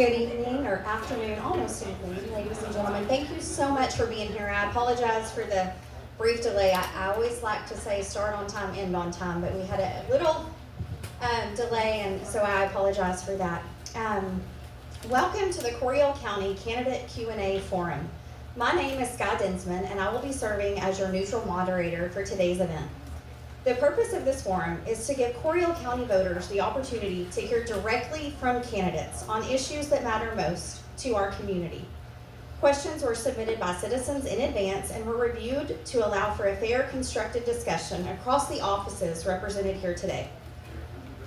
Good evening or afternoon, almost evening, ladies and gentlemen. Thank you so much for being here. I apologize for the brief delay. I always like to say start on time, end on time, but we had a little delay, and so I apologize for that. Welcome to the Coryell County Candidate Q&A Forum. My name is Sky Dinsman, and I will be serving as your neutral moderator for today's event. The purpose of this forum is to give Coryell County voters the opportunity to hear directly from candidates on issues that matter most to our community. Questions were submitted by citizens in advance and were reviewed to allow for a fair, constructive discussion across the offices represented here today.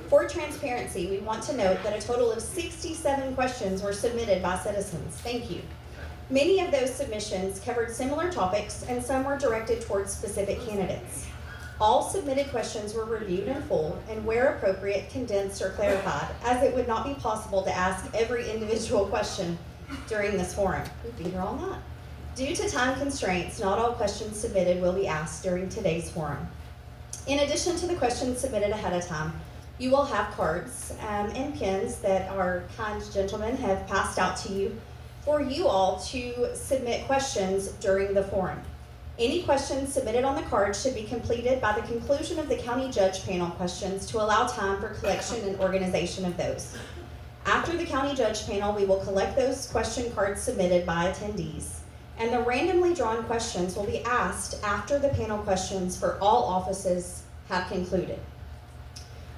For transparency, we want to note that a total of 67 questions were submitted by citizens. Thank you. Many of those submissions covered similar topics, and some were directed towards specific candidates. All submitted questions were reviewed in full and, where appropriate, condensed or clarified, as it would not be possible to ask every individual question during this forum. We'd be here all night. Due to time constraints, not all questions submitted will be asked during today's forum. In addition to the questions submitted ahead of time, you will have cards and pens that our kind gentlemen have passed out to you for you all to submit questions during the forum. Any questions submitted on the card should be completed by the conclusion of the county judge panel questions to allow time for collection and organization of those. After the county judge panel, we will collect those question cards submitted by attendees, and the randomly drawn questions will be asked after the panel questions for all offices have concluded.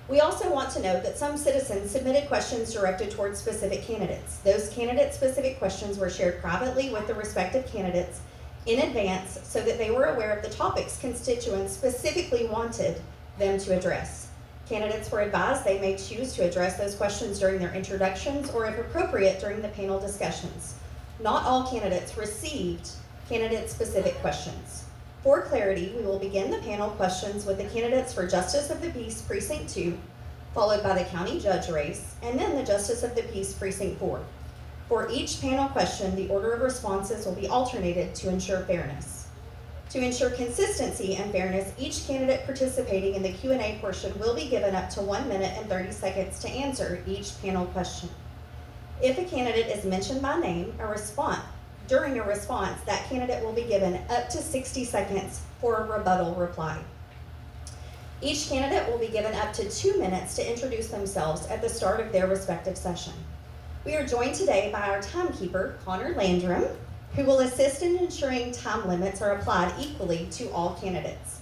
We also want to note that some citizens submitted questions directed towards specific candidates. Those candidate-specific questions were shared privately with the respective candidates in advance so that they were aware of the topics constituents specifically wanted them to address. Candidates were advised they may choose to address those questions during their introductions or, if appropriate, during the panel discussions. Not all candidates received candidate-specific questions. For clarity, we will begin the panel questions with the candidates for Justice of the Peace Precinct 2, followed by the county judge race, and then the Justice of the Peace Precinct 4. For each panel question, the order of responses will be alternated to ensure fairness. To ensure consistency and fairness, each candidate participating in the Q&A portion will be given up to 1 minute and 30 seconds to answer each panel question. If a candidate is mentioned by name, during a response, that candidate will be given up to 60 seconds for a rebuttal reply. Each candidate will be given up to 2 minutes to introduce themselves at the start of their respective session. We are joined today by our timekeeper, Connor Landrum, who will assist in ensuring time limits are applied equally to all candidates.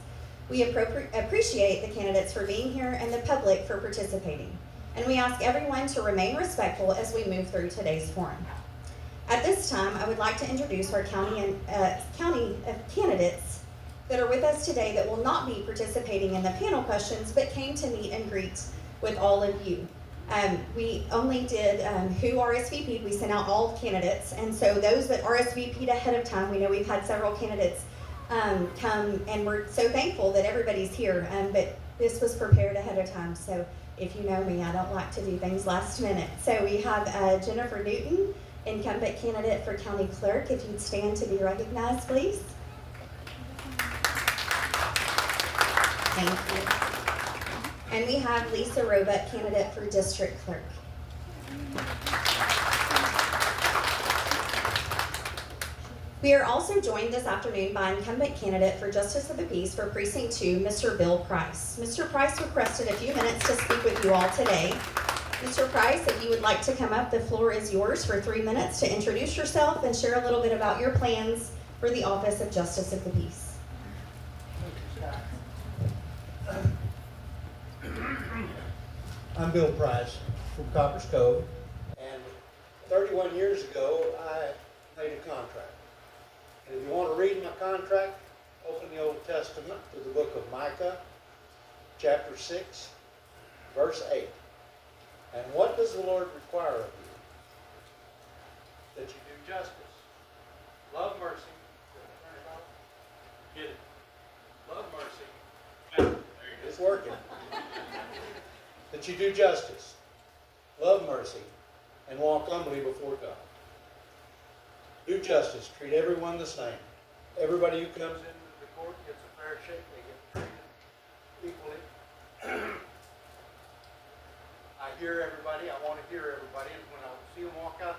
We appreciate the candidates for being here and the public for participating, and we ask everyone to remain respectful as we move through today's forum. At this time, I would like to introduce our county candidates that are with us today that will not be participating in the panel questions, but came to meet and greet with all of you. We only did who RSVP'd. We sent out all candidates, and so those that RSVP'd ahead of time, we know we've had several candidates come, and we're so thankful that everybody's here, but this was prepared ahead of time, so if you know me, I don't like to do things last minute. So we have Jennifer Newton, incumbent candidate for county clerk. If you'd stand to be recognized, please. Thank you. And we have Lisa Roebuck, candidate for district clerk. We are also joined this afternoon by incumbent candidate for Justice of the Peace for Precinct 2, Mr. Bill Price. Mr. Price requested a few minutes to speak with you all today. Mr. Price, if you would like to come up, the floor is yours for 3 minutes to introduce yourself and share a little bit about your plans for the office of Justice of the Peace. I'm Bill Price from Coppers Cove, and 31 years ago I made a contract. And if you want to read my contract, open the Old Testament to the book of Micah, chapter 6, verse 8. And what does the Lord require of you? That you do justice, love mercy, get it? Love mercy. It's working. That you do justice, love mercy, and walk humbly before God. Do justice, treat everyone the same. Everybody who comes into the court gets a fair shake, they get treated equally. I hear everybody, I want to hear everybody, and when I see them walk out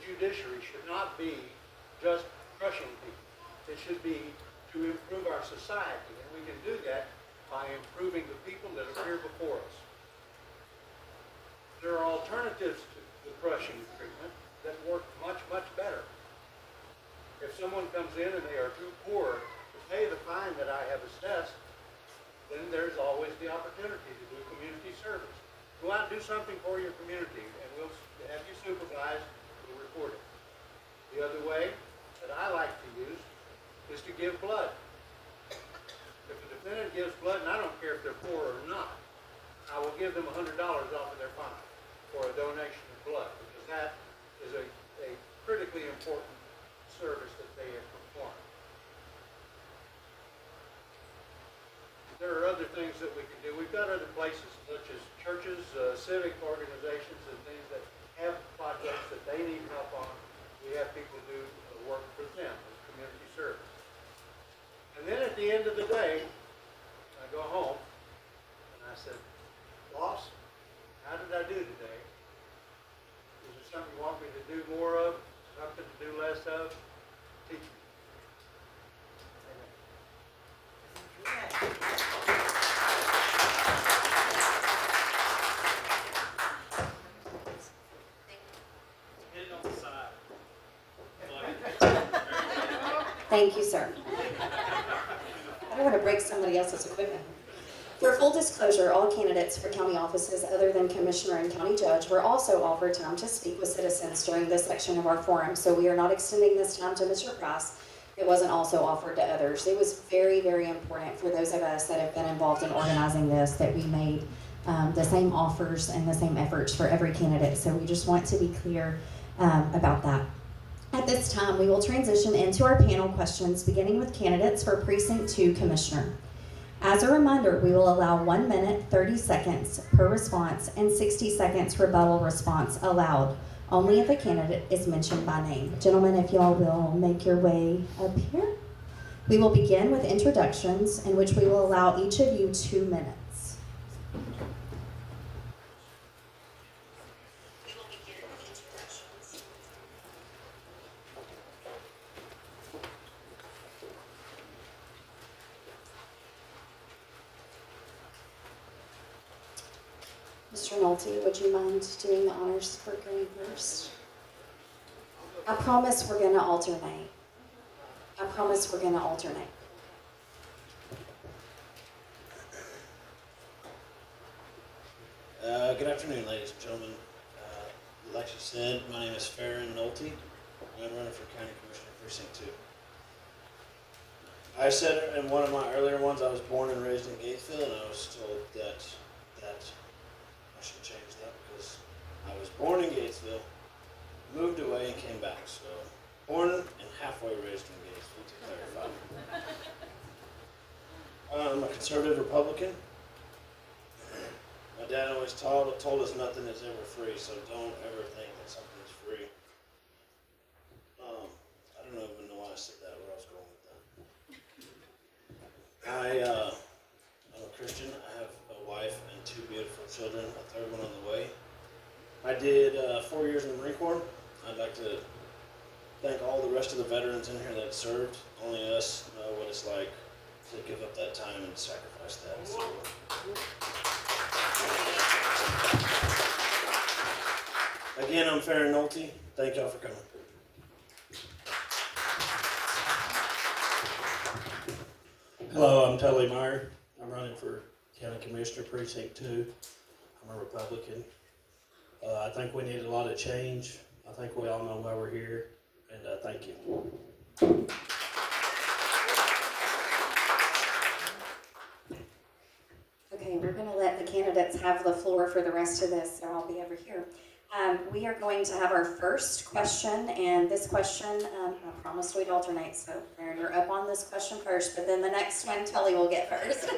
judiciary should not be just crushing people. It should be to improve our society, and we can do that by improving the people that are here before us. There are alternatives to the crushing treatment that work much, much better. If someone comes in and they are too poor to pay the fine that I have assessed, then there's always the opportunity to do community service. Go out and do something for your community, and we'll have you supervised, we'll report it. The other way that I like to use is to give blood. If the defendant gives blood, and I don't care if they're poor or not, I will give them $100 off of their fine for a donation of blood, because that is a critically important service that they have performed. There are other things that we can do. We've got other places such as churches, civic organizations, and things that have projects that they need help on. We have people do work for them as community service. And then at the end of the day, I go home and I said, boss, how did I do today? Is there something you want me to do more of? Something to do less of? Teach me. Thank you, sir. I don't want to break somebody else's equipment. For full disclosure, all candidates for county offices other than commissioner and county judge were also offered time to speak with citizens during this section of our forum, so we are not extending this time to Mr. Price. It wasn't also offered to others. It was very, very important for those of us that have been involved in organizing this that we made the same offers and the same efforts for every candidate, so we just want to be clear about that. At this time, we will transition into our panel questions, beginning with candidates for Precinct 2 Commissioner. As a reminder, we will allow 1 minute, 30 seconds per response and 60 seconds rebuttal response allowed, only if a candidate is mentioned by name. Gentlemen, if y'all will make your way up here. We will begin with introductions, in which we will allow each of you 2 minutes. Mr. Nolte, would you mind doing the honors for going first? I promise we're going to alternate. I promise we're going to alternate. Good afternoon, ladies and gentlemen. Like she said, my name is Farron Nolte. I'm running for County Commissioner Precinct 2. I said in one of my earlier ones I was born and raised in Gatesville, and I was told that I should change that because I was born in Gatesville, moved away, and came back. So, born and halfway raised in Gatesville, to clarify. I'm a conservative Republican. My dad always told us nothing is ever free, so don't ever think that something is free. I don't even know why I said that, where I was going with that. I'm a Christian. I have a wife and 2 beautiful children, a 3rd one on the way. I did 4 years in the Marine Corps. I'd like to thank all the rest of the veterans in here that served. Only us know what it's like to give up that time and sacrifice that. So, again, I'm Farron Nolte. Thank y'all for coming. Hello, I'm Tully Meyer. I'm running for County Commissioner Precinct 2. I'm a Republican. I think we need a lot of change. I think we all know why we're here, and thank you. Okay, we're going to let the candidates have the floor for the rest of this, so I'll be over here. We are going to have our first question, and this question, I promised we'd alternate, so Farron, you're up on this question first, but then the next one, Tully will get first.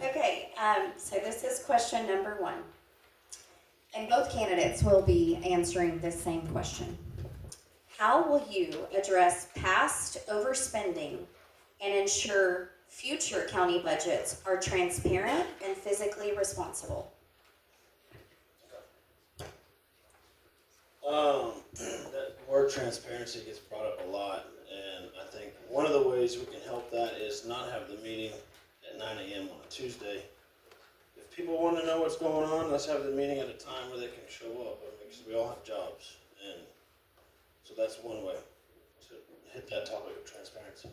Okay, so this is question number 1. And both candidates will be answering this same question. How will you address past overspending and ensure future county budgets are transparent and physically responsible? That word transparency gets brought up a lot, and I think one of the ways we can help that is not have the meeting at 9 a.m. on a Tuesday. If people want to know what's going on, let's have the meeting at a time where they can show up, because we all have jobs, and so that's one way to hit that topic of transparency.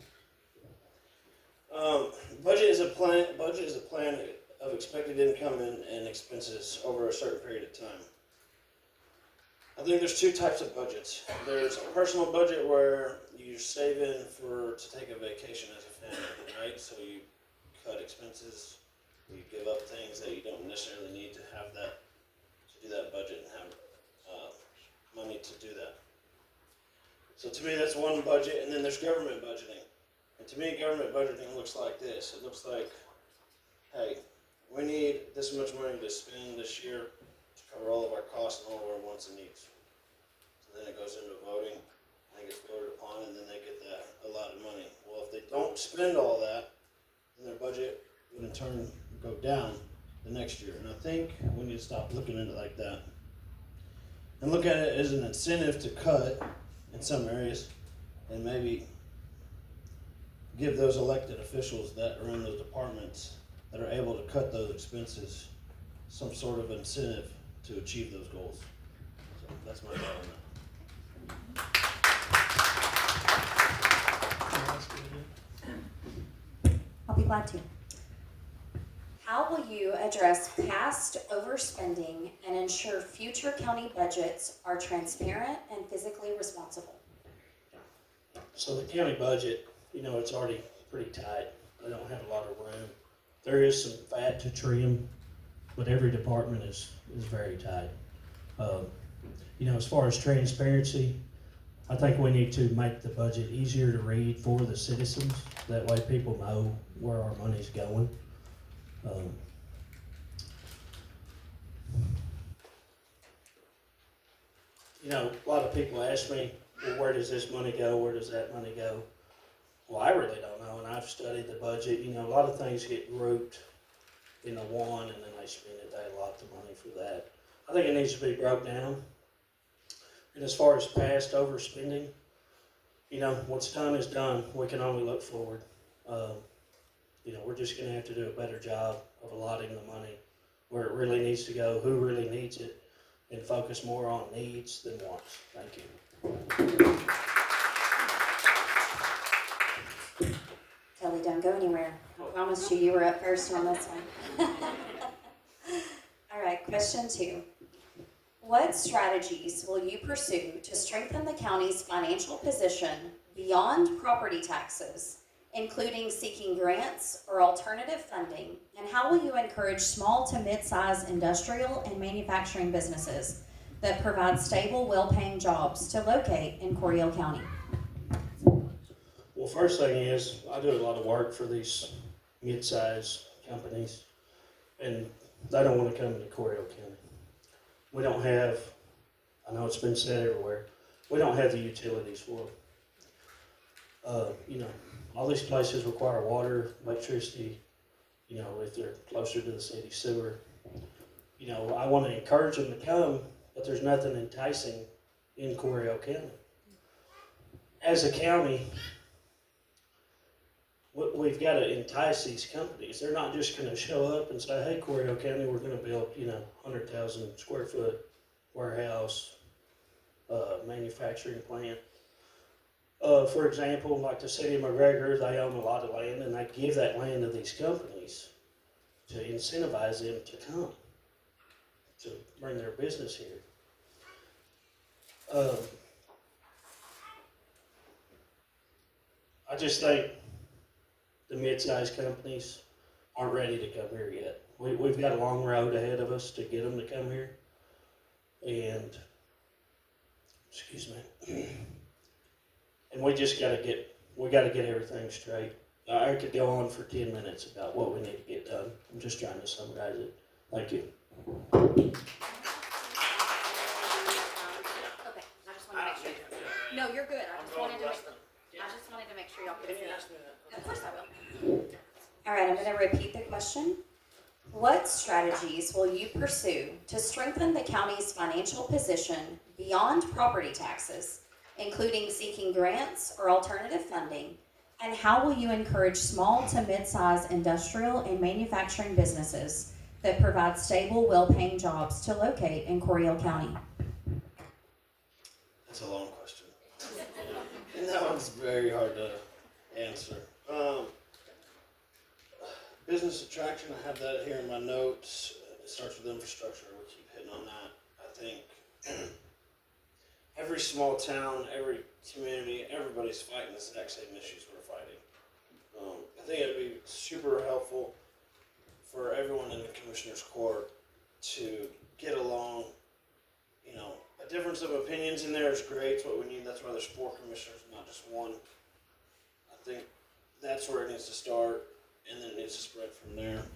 Budget is a plan. Budget is a plan of expected income and expenses over a certain period of time. I think there's two types of budgets. There's a personal budget where you're saving to take a vacation as a family, right? So you cut expenses, you give up things that you don't necessarily need to do that budget and have money to do that. So to me, that's one budget, and then there's government budgeting. And to me, government budgeting looks like this. It looks like, hey, we need this much money to spend this year to cover all of our costs and all of our wants and needs. So then it goes into voting, and it gets voted upon, and then they get that allotted money. Well, if they don't spend all that, then their budget would in turn go down the next year. And I think we need to stop looking at it like that and look at it as an incentive to cut in some areas, and maybe give those elected officials that are in those departments that are able to cut those expenses some sort of incentive to achieve those goals. So that's my thought on that. I'll be glad to. How will you address past overspending and ensure future county budgets are transparent and fiscally responsible? So the county budget, it's already pretty tight. They don't have a lot of room. There is some fat to trim, but every department is very tight. As far as transparency, I think we need to make the budget easier to read for the citizens. That way people know where our money's going. A lot of people ask me, well, where does this money go? Where does that money go? Well, I really don't know, and I've studied the budget. A lot of things get grouped into one, and then they spend it. They allot the money for that. I think it needs to be broke down. And as far as past overspending, what's done is done. We can only look forward. We're just going to have to do a better job of allotting the money where it really needs to go, who really needs it, and focus more on needs than wants. Thank you. Kelly, don't go anywhere. I promised you were up first on this one. All right, question 2. What strategies will you pursue to strengthen the county's financial position beyond property taxes, including seeking grants or alternative funding? And how will you encourage small to mid-sized industrial and manufacturing businesses that provide stable, well-paying jobs to locate in Coryell County? Well, first thing is, I do a lot of work for these mid-sized companies, and they don't want to come into Coryell County. We don't have, I know it's been said everywhere, we don't have the utilities for them. All these places require water, electricity, if they're closer to the city sewer. I want to encourage them to come, but there's nothing enticing in Coryell County. As a county, we've got to entice these companies. They're not just going to show up and say, hey, Coryell County, we're going to build, 100,000 square foot warehouse, manufacturing plant. For example, like the city of McGregor, they own a lot of land, and they give that land to these companies to incentivize them to come, to bring their business here. I just think the mid-sized companies aren't ready to come here yet. We've got a long road ahead of us to get them to come here. And, and we just gotta get everything straight. I could go on for 10 minutes about what we need to get done. I'm just trying to summarize it. Thank you. Okay, I just want to make sure. No, you're good. I just wanted to make sure y'all could see it. Of course I will. All right, I'm going to repeat the question. What strategies will you pursue to strengthen the county's financial position beyond property taxes, including seeking grants or alternative funding? And how will you encourage small to mid-size industrial and manufacturing businesses that provide stable, well-paying jobs to locate in Coryell County? That's a long question. And that one's very hard to answer. Business attraction, I have that here in my notes. It starts with infrastructure. We keep hitting on that. I think every small town, every community, everybody's fighting the exact same issues we're fighting. I think it'd be super helpful for everyone in the Commissioner's Court to get along. You know, a difference of opinions in there is great. It's what we need. That's why there's 4 commissioners, not just one. I think that's where it needs to start, and then it needs to spread from there.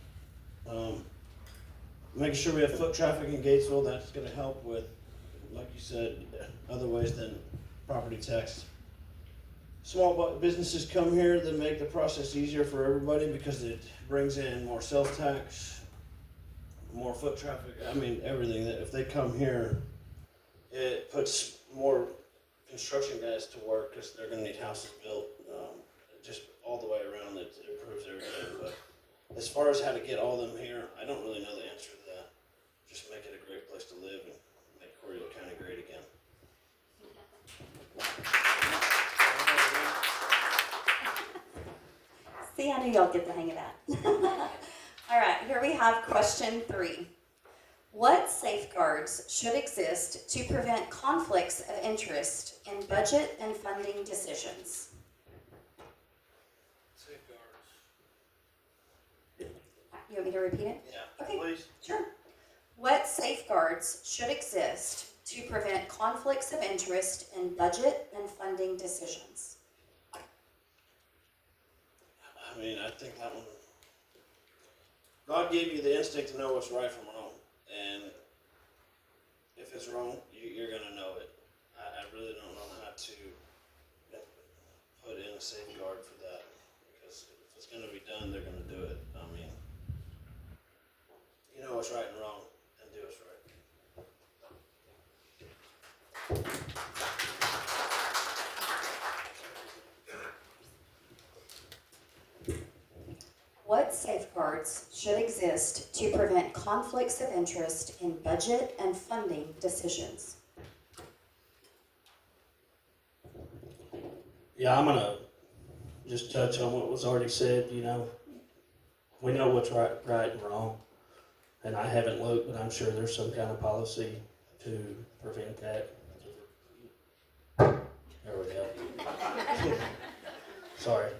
Making sure we have foot traffic in Gatesville, that's going to help with, like you said, other ways than property tax. Small businesses come here that make the process easier for everybody because it brings in more sales tax, more foot traffic. I mean, everything. That if they come here, it puts more construction guys to work because they're going to need houses built. Just all the way around, it improves everything. But as far as how to get all of them here, I don't really know the answer to that. Just make it a great place to live and make Coryell County great again. See, I knew y'all get the hang of that. All right, here we have question 3. What safeguards should exist to prevent conflicts of interest in budget and funding decisions? Safeguards. You want me to repeat it? Yeah, Okay. please. Sure. What safeguards should exist to prevent conflicts of interest in budget and funding decisions? I mean, I think that one. God gave you the instinct to know what's right from wrong, and if it's wrong, you're gonna know it. I really don't know how to put in a safeguard for that, because if it's gonna be done, they're gonna do it. I mean, you know what's right and wrong, and do what's right. What safeguards should exist to prevent conflicts of interest in budget and funding decisions? Yeah, I'm gonna just touch on what was already said. You know, we know what's right and wrong, and I haven't looked, but I'm sure there's some kind of policy to prevent that. There we go. Sorry.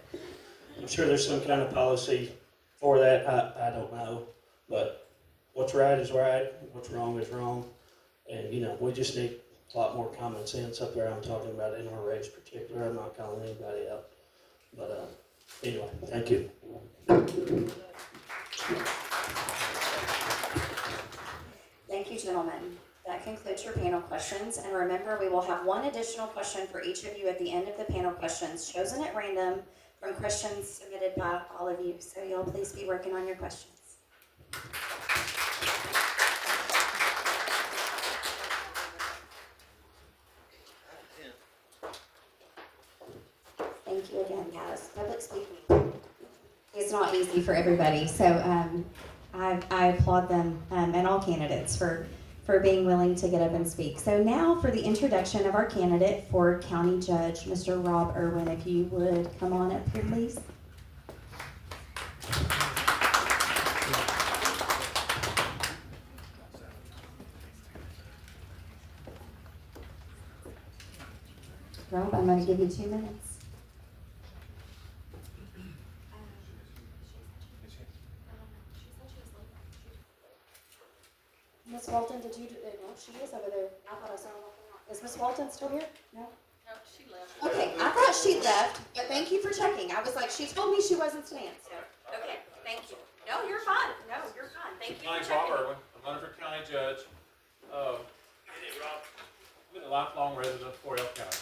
I'm sure there's some kind of policy for that. I don't know, but what's right is right, what's wrong is wrong, and you know, we just need a lot more common sense up there. I'm talking about in our race particular. I'm not calling anybody out, but anyway, thank you. Thank you, gentlemen. That concludes your panel questions. And remember, we will have one additional question for each of you at the end of the panel questions, chosen at random from questions submitted by all of you. So y'all please be working on your questions. Thank you again, guys. Public speaking is not easy for everybody. So I applaud them and all candidates for being willing to get up and speak. So now for the introduction of our candidate for County Judge, Mr. Rob Irwin, if you would come on up here, please. Rob, I'm going to give you 2 minutes. Miss Walton, did you, no, she is over there. I thought I saw her walking out. Is Miss Walton still here? No? No, she left. Okay, I thought she left, but thank you for checking. I was like, she told me she wasn't staying, so. Okay, thank you. No, you're fine. No, you're fine. Thank you My for name's Rob checking. Irwin. I'm running for county judge. I've been a lifelong resident of Coryell County.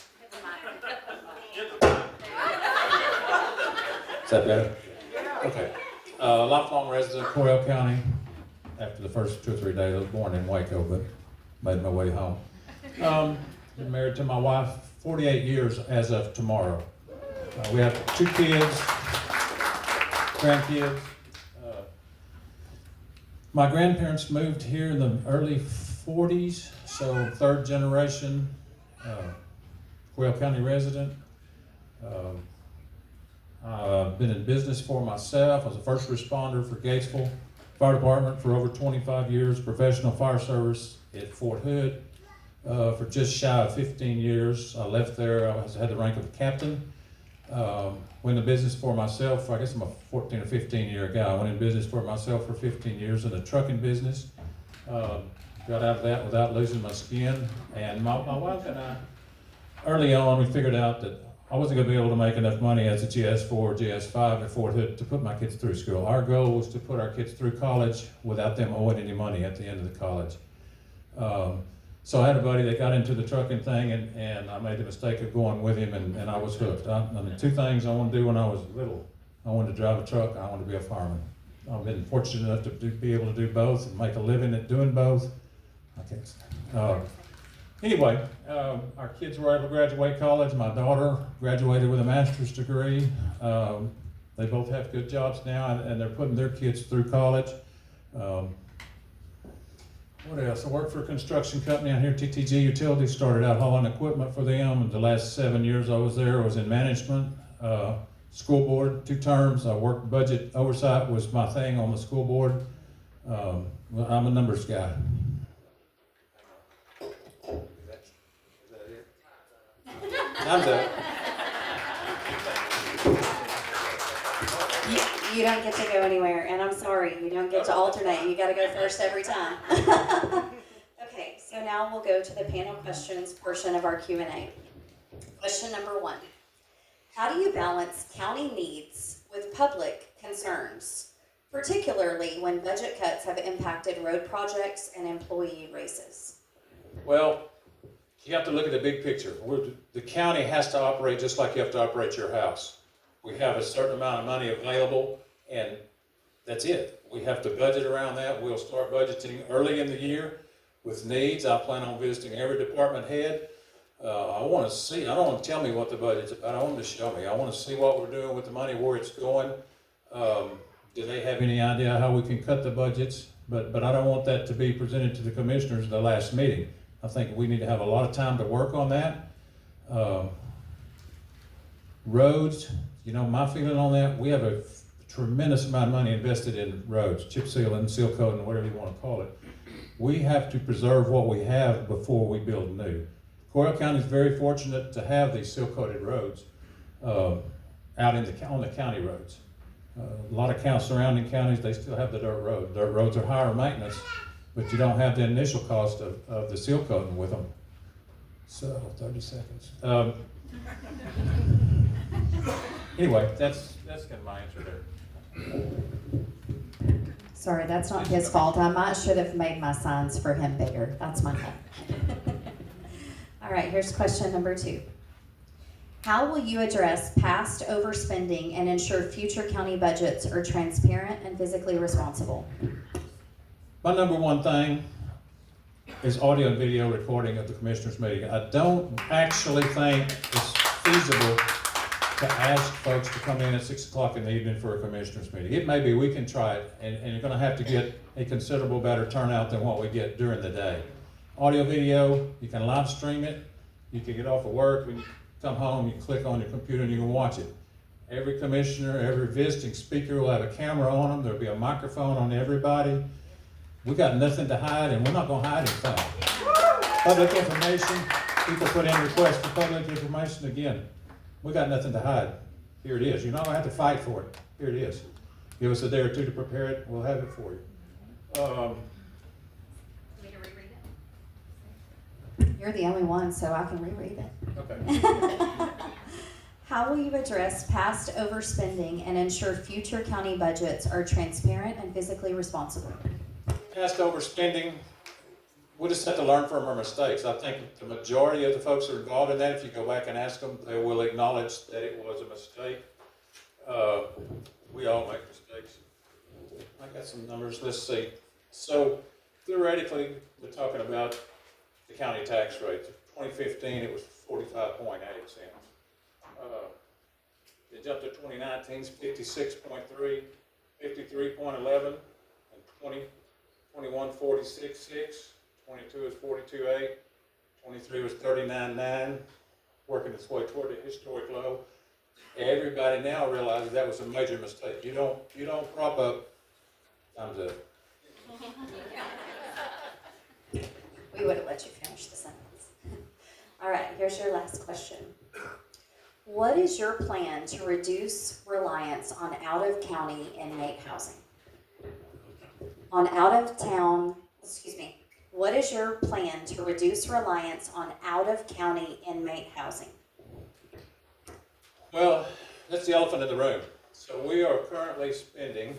Is that better? Okay. Lifelong resident of Coryell County. after the first 2 or 3 days. I was born in Waco, but made my way home. Been married to my wife 48 years as of tomorrow. We have 2 kids, grandkids. My grandparents moved here in the early 40s, so 3rd generation Coryell County resident. I've been in business for myself. I was a first responder for Gatesville Fire Department for over 25 years, professional fire service at Fort Hood for just shy of 15 years. I left there, I had the rank of captain. Went in business for myself, I guess I'm a 14 or 15 year guy. I went in business for myself for 15 years in the trucking business. Got out of that without losing my skin. And my wife and I, early on, we figured out that I wasn't going to be able to make enough money as a GS4 or GS5 at Fort Hood to put my kids through school. Our goal was to put our kids through college without them owing any money at the end of the college. So I had a buddy that got into the trucking thing, and I made the mistake of going with him, and I was hooked. I mean, 2 things I wanted to do when I was little. I wanted to drive a truck, and I wanted to be a fireman. I've been fortunate enough to be able to do both and make a living at doing both. I can't say. Anyway, our kids were able to graduate college. My daughter graduated with a master's degree. They both have good jobs now, and they're putting their kids through college. What else? I worked for a construction company out here, TTG Utilities. Started out hauling equipment for them, and the last 7 years I was there, I was in management. School board, 2 terms. I worked budget oversight was my thing on the school board. Well, I'm a numbers guy. I'm done. You don't get to go anywhere, and I'm sorry, you don't get to alternate. You got to go first every time. Okay, so now we'll go to the panel questions portion of our Q&A. Question number 1. How do you balance county needs with public concerns, particularly when budget cuts have impacted road projects and employee raises? Well, you have to look at the big picture. The county has to operate just like you have to operate your house. We have a certain amount of money available, and that's it. We have to budget around that. We'll start budgeting early in the year with needs. I plan on visiting every department head. I want to see, I don't want to tell me what the budget's about. I want them to show me. I want to see what we're doing with the money, where it's going. Do they have any idea how we can cut the budgets? But I don't want that to be presented to the commissioners at the last meeting. I think we need to have a lot of time to work on that. Roads, you know, my feeling on that, we have a tremendous amount of money invested in roads, chip sealing, seal coating, whatever you want to call it. We have to preserve what we have before we build new. Coryell County is very fortunate to have these seal coated roads out on the county roads. A lot of surrounding counties, they still have the dirt road. Dirt roads are higher maintenance, but you don't have the initial cost of the seal coating with them. So, 30 seconds. Anyway, that's kind of my answer there. Sorry, that's not his fault. I might should have made my signs for him bigger. That's my fault. All right, here's question number 2. How will you address past overspending and ensure future county budgets are transparent and physically responsible? My number 1 thing is audio and video recording of the commissioners' meeting. I don't actually think it's feasible to ask folks to come in at 6 o'clock in the evening for a commissioners' meeting. It may be we can try it, and you're gonna have to get a considerable better turnout than what we get during the day. Audio, video, you can live stream it. You can get off of work, when you come home, you click on your computer and you can watch it. Every commissioner, every visiting speaker will have a camera on them. There'll be a microphone on everybody. We got nothing to hide, and we're not gonna hide anything. Public information, people put in requests for public information. Again, we got nothing to hide. Here it is. You're not gonna have to fight for it. Here it is. Give us a day or 2 to prepare it. We'll have it for you. You're the only one, so I can reread it. Okay. How will you address past overspending and ensure future county budgets are transparent and physically responsible? Past overspending, we'll just have to learn from our mistakes. I think the majority of the folks that are involved in that, if you go back and ask them, they will acknowledge that it was a mistake. We all make mistakes. I got some numbers. Let's see. So theoretically, we're talking about the county tax rate. 2015, it was 45.8 cents. It jumped to 2019, it's 56.3, 53.11, and 21, 46.6, 22 is 42.8, 23 was 39.9, working its way toward the historic low. Everybody now realizes that was a major mistake. You don't prop up, time's up. We would have let you finish the sentence. All right, here's your last question. What is your plan to reduce reliance on out-of-county inmate housing? What is your plan to reduce reliance on out-of-county inmate housing? Well, that's the elephant in the room. So we are currently spending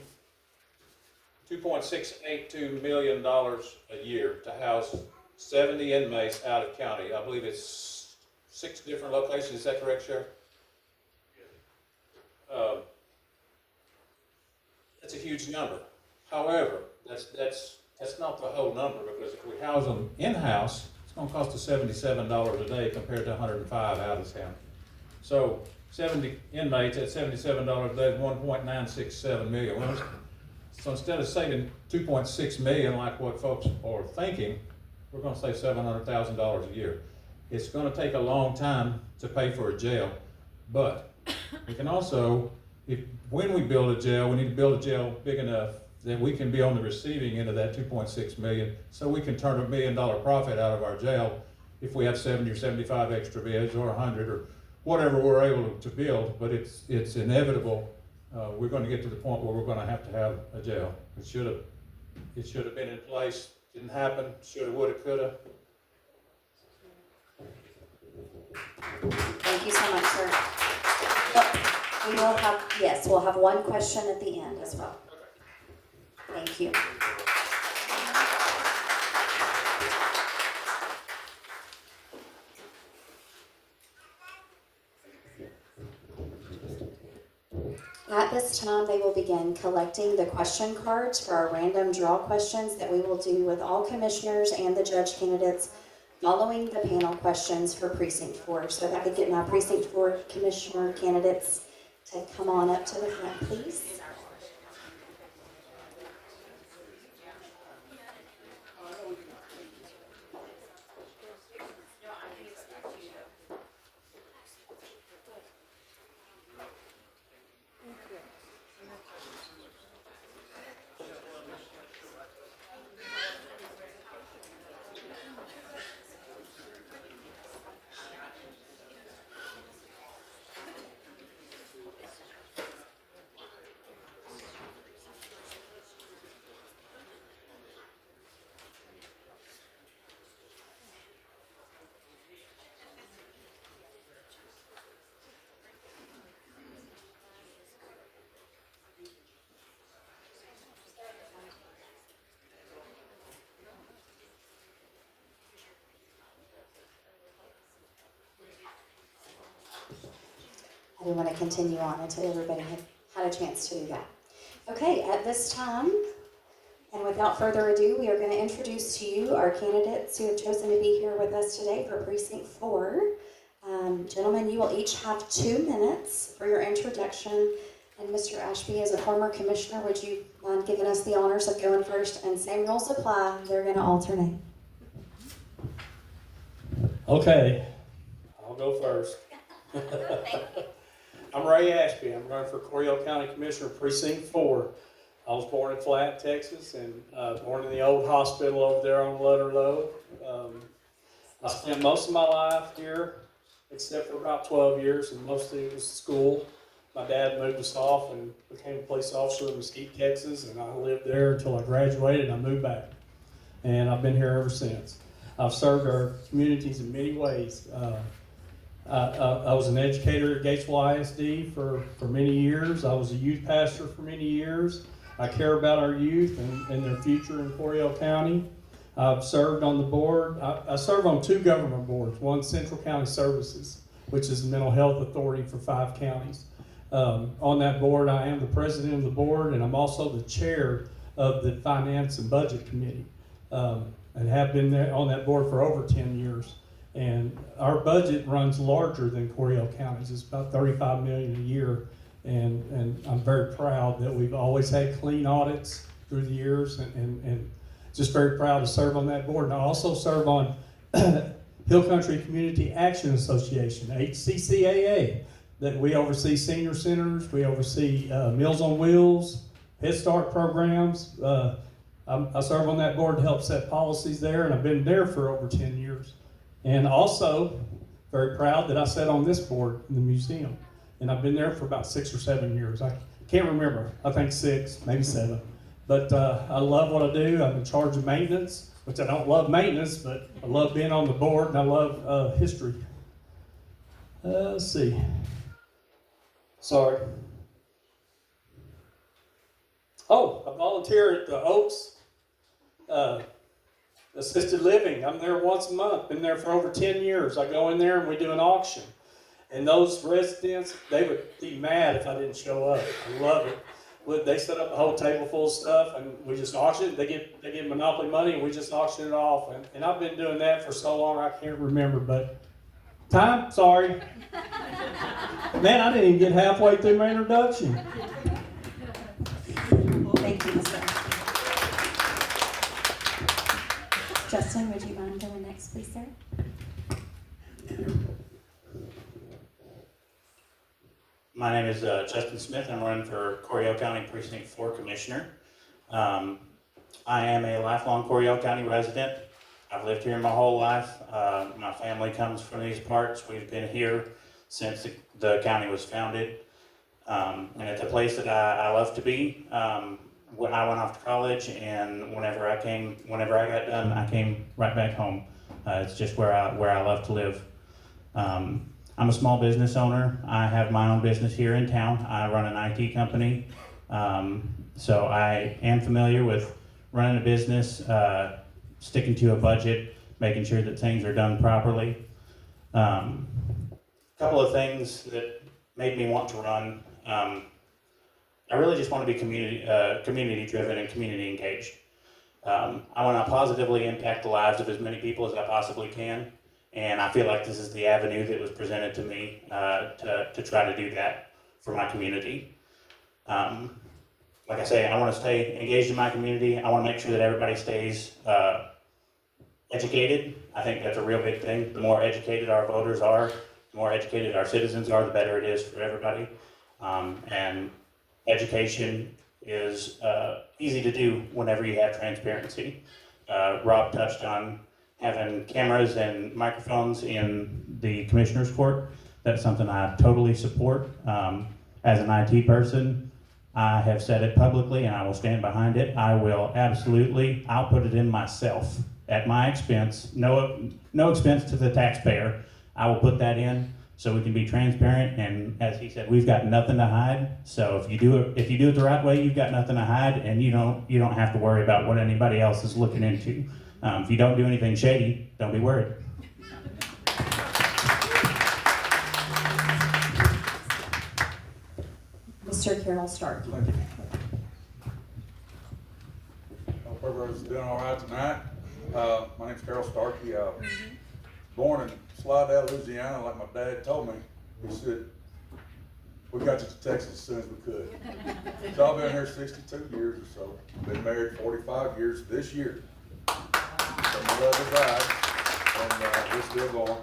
$2.682 million a year to house 70 inmates out of county. I believe it's 6 different locations. Is that correct, Sheriff? That's a huge number. However, that's not the whole number, because if we house them in-house, it's going to cost us $77 a day compared to $105 out of town. So 70 inmates at $77 a day is $1.967 million. So instead of saving $2.6 million like what folks are thinking, we're going to save $700,000 a year. It's going to take a long time to pay for a jail, but we can also, when we build a jail, we need to build a jail big enough that we can be on the receiving end of that $2.6 million, so we can turn $1 million profit out of our jail if we have 70 or 75 extra beds, or 100, or whatever we're able to build. But it's inevitable. We're going to get to the point where we're going to have a jail. It should have been in place. Didn't happen. Shoulda, woulda, coulda. Thank you so much, sir. We'll have one question at the end as well. Thank you. At this time, they will begin collecting the question cards for our random draw questions that we will do with all commissioners and the judge candidates following the panel questions for Precinct 4. So if I could get my Precinct 4 commissioner candidates to come on up to the front, please. I didn't want to continue on until everybody had a chance to do that. Okay, at this time, and without further ado, we are going to introduce to you our candidates who have chosen to be here with us today for Precinct 4. Gentlemen, you will each have 2 minutes for your introduction. And Mr. Ashby, as a former commissioner, would you mind giving us the honors of going first? And same rules apply. They're going to alternate. Okay, I'll go first. I'm Ray Ashby. I'm running for Coryell County Commissioner, Precinct 4. I was born in Flat, Texas, and born in the old hospital over there on Lutterlow. I spent most of my life here, except for about 12 years, and mostly it was school. My dad moved us off and became a police officer in Mesquite, Texas, and I lived there until I graduated and I moved back. And I've been here ever since. I've served our communities in many ways. I was an educator at Gatesville ISD for many years. I was a youth pastor for many years. I care about our youth and their future in Coryell County. I've served on the board. I serve on 2 government boards. One, Central County Services, which is the mental health authority for 5 counties. On that board, I am the president of the board, and I'm also the chair of the Finance and Budget Committee, and have been there on that board for over 10 years. And our budget runs larger than Coryell County's. It's about $35 million a year, and I'm very proud that we've always had clean audits through the years, and just very proud to serve on that board. And I also serve on Hill Country Community Action Association, HCCAA, that we oversee senior centers, we oversee Meals on Wheels, Head Start programs. I serve on that board to help set policies there, and I've been there for over 10 years. And also, very proud that I sat on this board in the museum. And I've been there for about 6 or 7 years. I can't remember, I think 6, maybe 7. But I love what I do. I'm in charge of maintenance, which I don't love maintenance, but I love being on the board, and I love history. Let's see. Sorry. Oh, I volunteer at the Oaks Assisted Living. I'm there once a month. Been there for over 10 years. I go in there and we do an auction. And those residents, they would be mad if I didn't show up. I love it. They set up a whole table full of stuff, and we just auction it. They get monopoly money, and we just auction it off. And I've been doing that for so long I can't remember. But time? Sorry. Man, I didn't even get halfway through my introduction. Thank you, Mr. Justin, would you mind going next, please, sir? My name is Justin Smith. I'm running for Coryell County Precinct 4 Commissioner. I am a lifelong Coryell County resident. I've lived here my whole life. My family comes from these parts. We've been here since the county was founded. And it's a place that I love to be. When I went off to college, and whenever I got done, I came right back home. It's just where I love to live. I'm a small business owner. I have my own business here in town. I run an IT company. So I am familiar with running a business, sticking to a budget, making sure that things are done properly. A couple of things that made me want to run. I really just want to be community driven and community engaged. I want to positively impact the lives of as many people as I possibly can, and I feel like this is the avenue that was presented to me to try to do that for my community. Like I say, I want to stay engaged in my community. I want to make sure that everybody stays educated. I think that's a real big thing. The more educated our voters are, the more educated our citizens are, the better it is for everybody. And education is easy to do whenever you have transparency. Rob touched on having cameras and microphones in the commissioner's court. That's something I totally support. As an IT person, I have said it publicly and I will stand behind it. I'll put it in myself at my expense, no expense to the taxpayer. I will put that in so we can be transparent, and as he said, we've got nothing to hide. So if you do it the right way, you've got nothing to hide, and you don't have to worry about what anybody else is looking into. If you don't do anything shady, don't be worried. Mr. Coryell Starkey. Thank you. Hope everyone's doing all right tonight. My name's Coryell Starkey. Born in Slidell, Louisiana, like my dad told me. He said, we got you to Texas as soon as we could. So I've been here 62 years or so. Been married 45 years this year. So my love is died, and we're still going.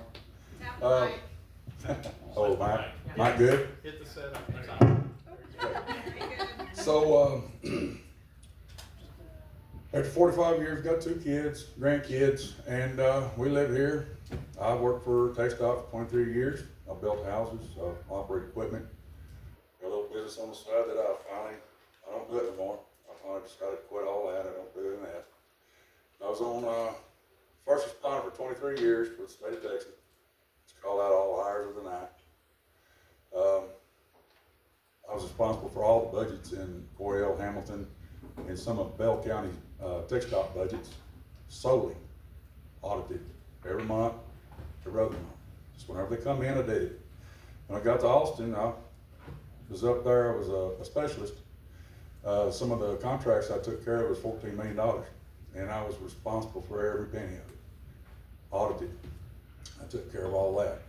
Oh, Mike good? Hit the setup. So, after 45 years, got 2 kids, grandkids, and we live here. I've worked for TxDOT for 23 years. I built houses, operate equipment. Got a little business on the side that I don't do it anymore. I finally decided to quit all that. I don't do any of that. I was on first responder for 23 years for the state of Texas. It's called out all hours of the night. I was responsible for all the budgets in Coryell, Hamilton, and some of Bell County TxDOT budgets solely audited every month to other month. Just whenever they come in, I did it. When I got to Austin, I was up there. I was a specialist, Some of the contracts I took care of was $14 million, and I was responsible for every penny of it. Audited. I took care of all that.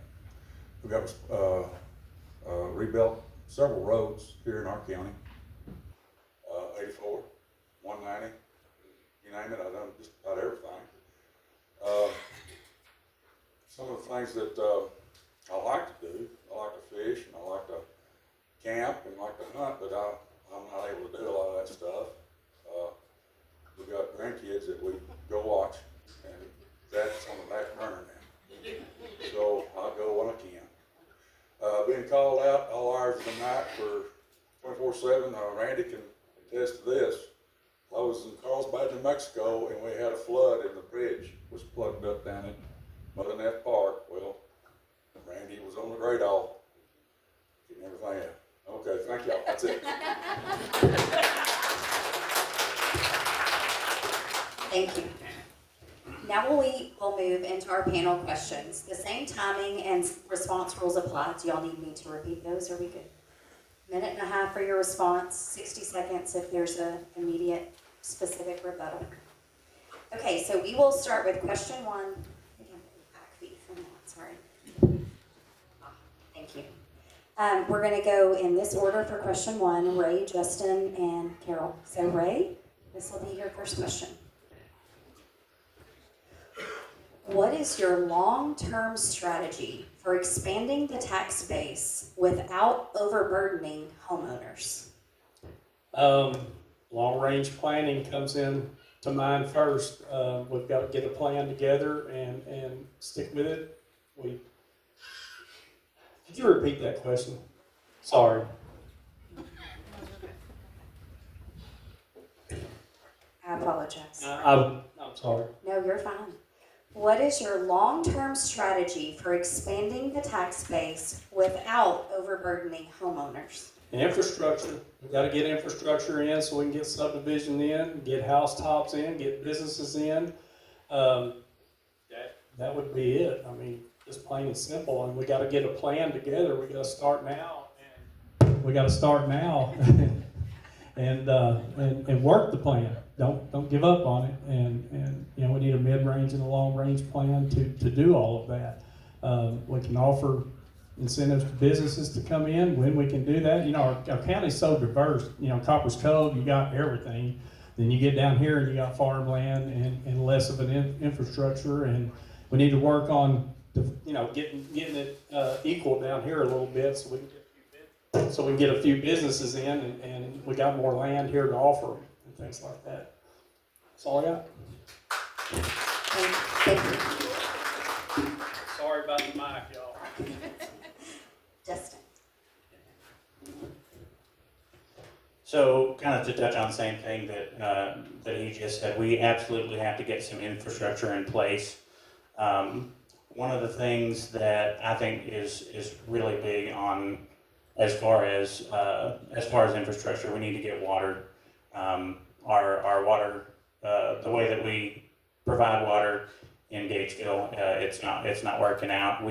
We got rebuilt several roads here in our county. 84, 190, you name it, I've done just about everything. Some of the things that I like to do, I like to fish, and I like to camp, and like to hunt, but I'm not able to do a lot of that stuff. We got grandkids that we go watch, and that's on the back burner now. So I'll go when I can. Being called out all hours of the night for 24/7, Randy can attest to this. I was in Carlsbad, New Mexico, and we had a flood, and the bridge was plugged up down at Mother Neff Park. Well, Randy was on the radar, getting everything out. Okay, thank y'all. That's it. Thank you. Now we'll move into our panel questions. The same timing and response rules apply. Do y'all need me to repeat those? Are we good? Minute and a half for your response, 60 seconds if there's an immediate specific rebuttal. Okay, so we will start with question one. I think I'm back feet from that, sorry. Thank you. We're going to go in this order for question one, Ray, Justin, and Carol. So Ray, this will be your first question. What is your long-term strategy for expanding the tax base without overburdening homeowners? Long-range planning comes in to mind first. We've got to get a plan together and stick with it. Could you repeat that question? Sorry. I apologize. I'm sorry. No, you're fine. What is your long-term strategy for expanding the tax base without overburdening homeowners? Infrastructure. We've got to get infrastructure in so we can get subdivision in, get housetops in, get businesses in. That would be it. I mean, just plain and simple. And we got to get a plan together. We got to start now. And work the plan. Don't give up on it. And we need a mid-range and a long-range plan to do all of that. We can offer incentives to businesses to come in when we can do that. Our county's so diverse. Copper's Cove, you got everything. Then you get down here and you got farmland and less of an infrastructure. And we need to work on getting it equal down here a little bit so we can get a few businesses in and we got more land here to offer and things like that. That's all I got. Thank you. Sorry about the mic, y'all. Justin. So, kind of to touch on the same thing that he just said, we absolutely have to get some infrastructure in place. One of the things that I think is really big on as far as infrastructure, we need to get water. Our water, the way that we provide water in Gatesville, it's not working out.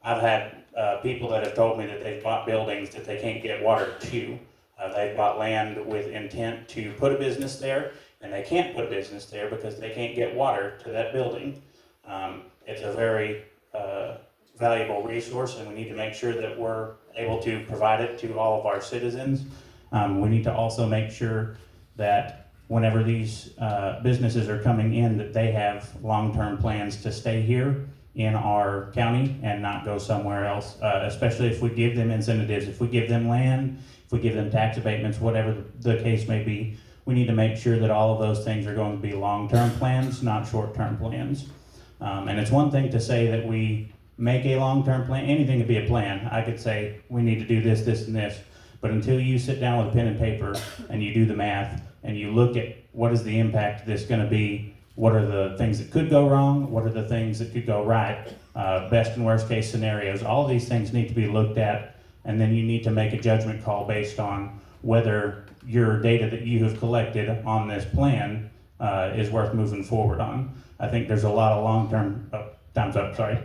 I've had people that have told me that they've bought buildings that they can't get water to. They've bought land with intent to put a business there, and they can't put a business there because they can't get water to that building. It's a very valuable resource, and we need to make sure that we're able to provide it to all of our citizens. We need to also make sure that whenever these businesses are coming in, that they have long-term plans to stay here in our county and not go somewhere else, especially if we give them incentives, if we give them land, if we give them tax abatements, whatever the case may be. We need to make sure that all of those things are going to be long-term plans, not short-term plans. And it's one thing to say that we make a long-term plan. Anything could be a plan. I could say we need to do this, this, and this. But until you sit down with a pen and paper and you do the math and you look at what is the impact of this going to be, what are the things that could go wrong, what are the things that could go right, best and worst case scenarios, all these things need to be looked at, and then you need to make a judgment call based on whether your data that you have collected on this plan is worth moving forward on. I think there's a lot of long-term, time's up, sorry.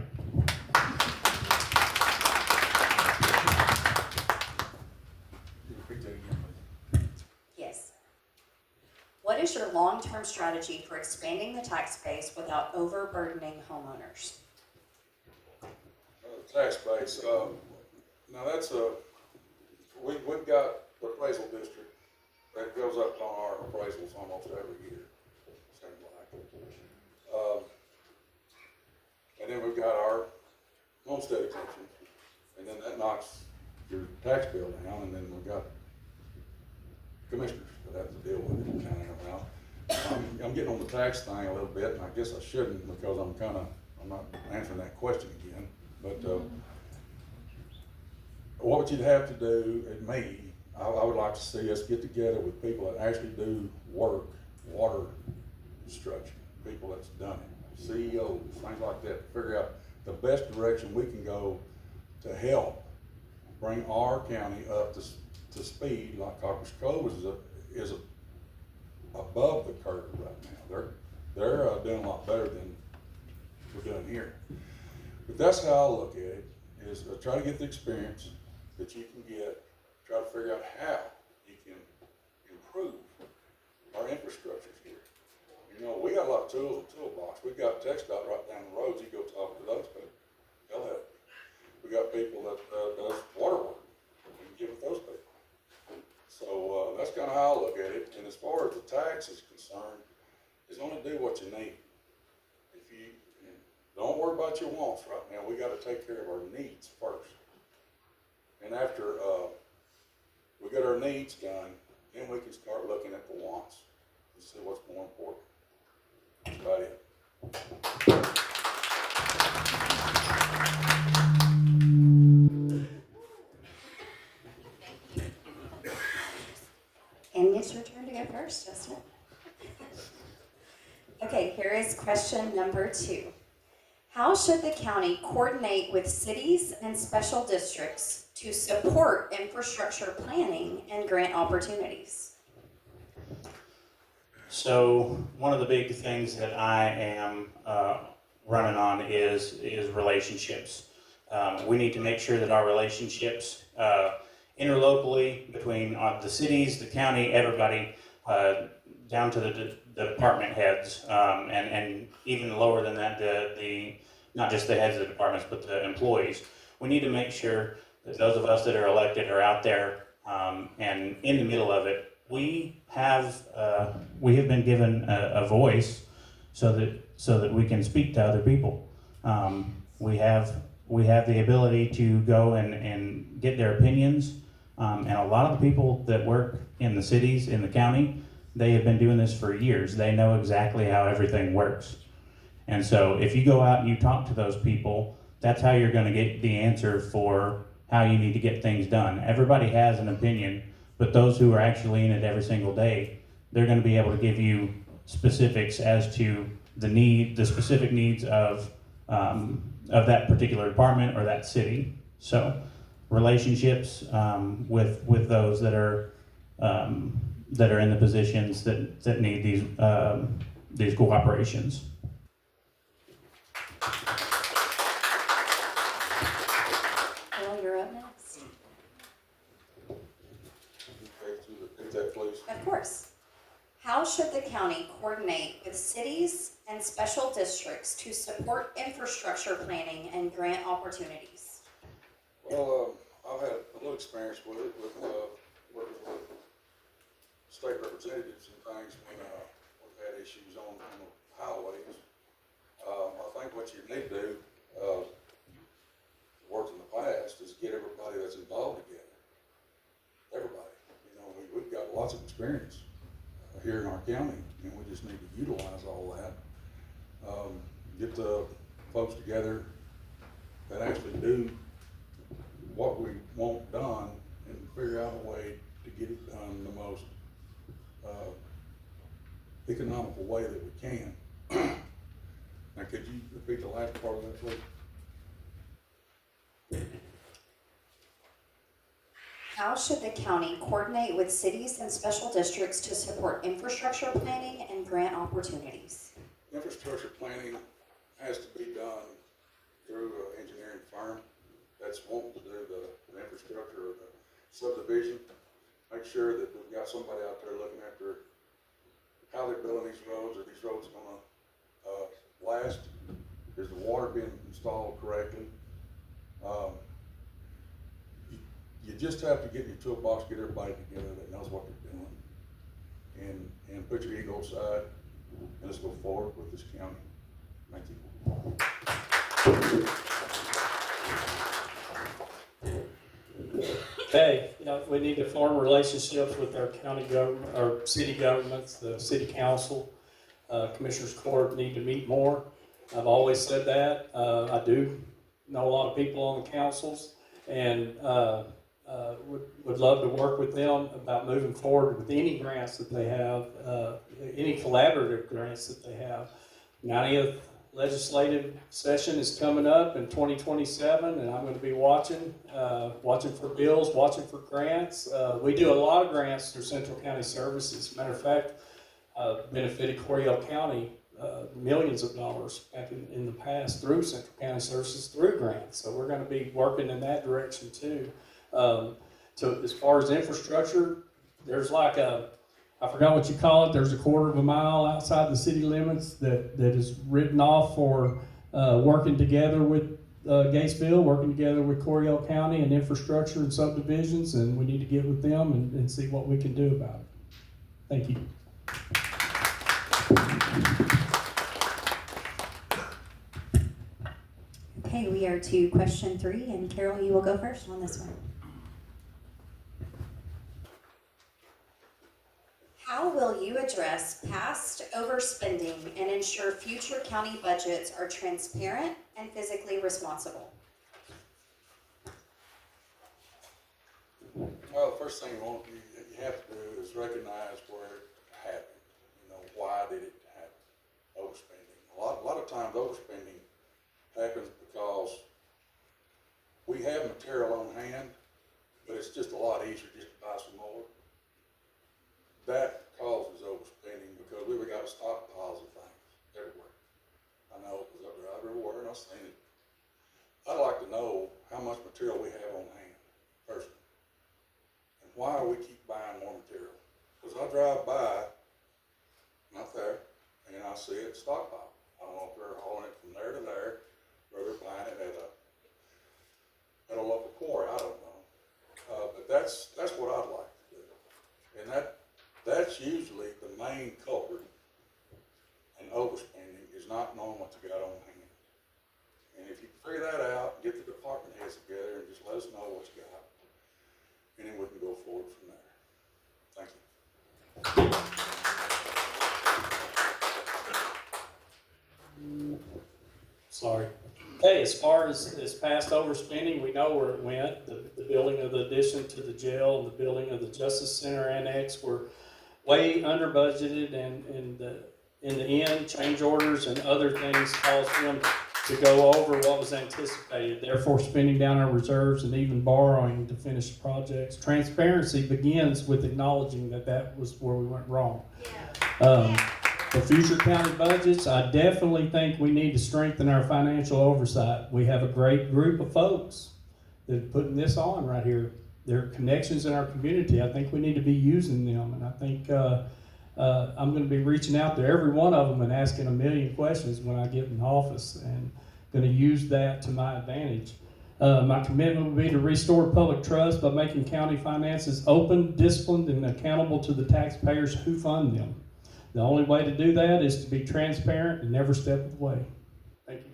What is your long-term strategy for expanding the tax base without overburdening homeowners? Tax base, now that's we've got the appraisal district that goes up on our appraisals almost every year, seems like. And then we've got our homestead exemption, and then that knocks your tax bill down, and then we've got commissioners that have to deal with it kind of around. I'm getting on the tax thing a little bit, and I guess I shouldn't because I'm not answering that question again. But what you'd have to do, and me, I would like to see us get together with people that actually do work, water construction, people that's done it, CEOs, things like that, figure out the best direction we can go to help bring our county up to speed, like Copper's Cove is above the curve right now. They're doing a lot better than we're doing here. But that's how I look at it, is try to get the experience that you can get, try to figure out how you can improve our infrastructures here. You know, we got a lot of tools in the toolbox. We've got TxDOT right down the road. You go talk to those people, they'll help. We got people that does water work. We can get with those people. So that's kind of how I look at it. And as far as the tax is concerned, is only do what you need. If you don't worry about your wants right now. We got to take care of our needs first. And after we get our needs done, then we can start looking at the wants and see what's more important. That's about it. And it's your turn to go first, Justin. Okay, here is question number 2. How should the county coordinate with cities and special districts to support infrastructure planning and grant opportunities? So one of the big things that I am running on is relationships. We need to make sure that our relationships interlocally between the cities, the county, everybody, down to the department heads, and even lower than that, the not just the heads of the departments, but the employees. We need to make sure that those of us that are elected are out there and in the middle of it. We have been given a voice so that we can speak to other people. We have the ability to go and get their opinions, and a lot of the people that work in the cities, in the county, they have been doing this for years. They know exactly how everything works. And so if you go out and you talk to those people, that's how you're going to get the answer for how you need to get things done. Everybody has an opinion, but those who are actually in it every single day, they're going to be able to give you specifics as to the specific needs of that particular department or that city. So relationships with those that are in the positions that need these cooperations. Well, you're up next. Take that, please. Of course. How should the county coordinate with cities and special districts to support infrastructure planning and grant opportunities? Well, I've had a little experience with it, with working with state representatives and things when we've had issues on the highways. I think what you need to do, worked in the past, is get everybody that's involved together. Everybody. You know, we've got lots of experience here in our county, and we just need to utilize all that. Get the folks together that actually do what we want done and figure out a way to get it done the most economical way that we can. Now, could you repeat the last part of that, please? How should the county coordinate with cities and special districts to support infrastructure planning and grant opportunities? Infrastructure planning has to be done through an engineering firm that's wanting to do the infrastructure of the subdivision. Make sure that we've got somebody out there looking after how they're building these roads, are these roads gonna, last? Is the water being installed correctly? You just have to get in your toolbox, get everybody together that knows what they're doing, and put your ego aside, and let's go forward with this county. Thank you. Okay, we need to form relationships with our county government, our city governments, the city council, commissioners court need to meet more. I've always said that. I do know a lot of people on the councils, and would love to work with them about moving forward with any grants that they have, any collaborative grants that they have. 90th legislative session is coming up in 2027, and I'm going to be watching for bills, watching for grants. We do a lot of grants through Central County Services. Matter of fact, benefited Coryell County millions of dollars back in the past through Central County Services through grants. So we're going to be working in that direction too. So as far as infrastructure, there's like I forgot what you call it, there's a quarter of a mile outside the city limits that is written off for working together with Gatesville, working together with Coryell County and infrastructure and subdivisions, and we need to get with them and see what we can do about it. Thank you. Okay, we are to question 3, and Carol, you will go first on this one. How will you address past overspending and ensure future county budgets are transparent and physically responsible? Well, the first thing you have to do is recognize where it happened. Why did it happen? Overspending. A lot of times overspending happens because we have material on hand, but it's just a lot easier just to buy some more. That causes overspending because we've got stockpiles of things everywhere. I know because I drive everywhere and I've seen it. I'd like to know how much material we have on hand, personally. And why we keep buying more material. Because I drive by, not there, and I see it stockpile. I don't know if they're hauling it from there to there, or they're buying it at a local quarry, I don't know. But that's what I'd like to do. And that's usually the main culprit in overspending is not knowing what you got on hand. And if you figure that out, get the department heads together and just let us know what you got, and then we can go forward from there. Thank you. Sorry. Okay, as far as past overspending, we know where it went. The building of the addition to the jail and the building of the Justice Center Annex were way under budgeted, and in the end, change orders and other things caused them to go over what was anticipated, therefore spending down our reserves and even borrowing to finish projects. Transparency begins with acknowledging that was where we went wrong. For future county budgets, I definitely think we need to strengthen our financial oversight. We have a great group of folks that are putting this on right here. There are connections in our community. I think we need to be using them, and I think I'm going to be reaching out to every one of them and asking a million questions when I get in office, and going to use that to my advantage. My commitment will be to restore public trust by making county finances open, disciplined, and accountable to the taxpayers who fund them. The only way to do that is to be transparent and never step of the way. Thank you.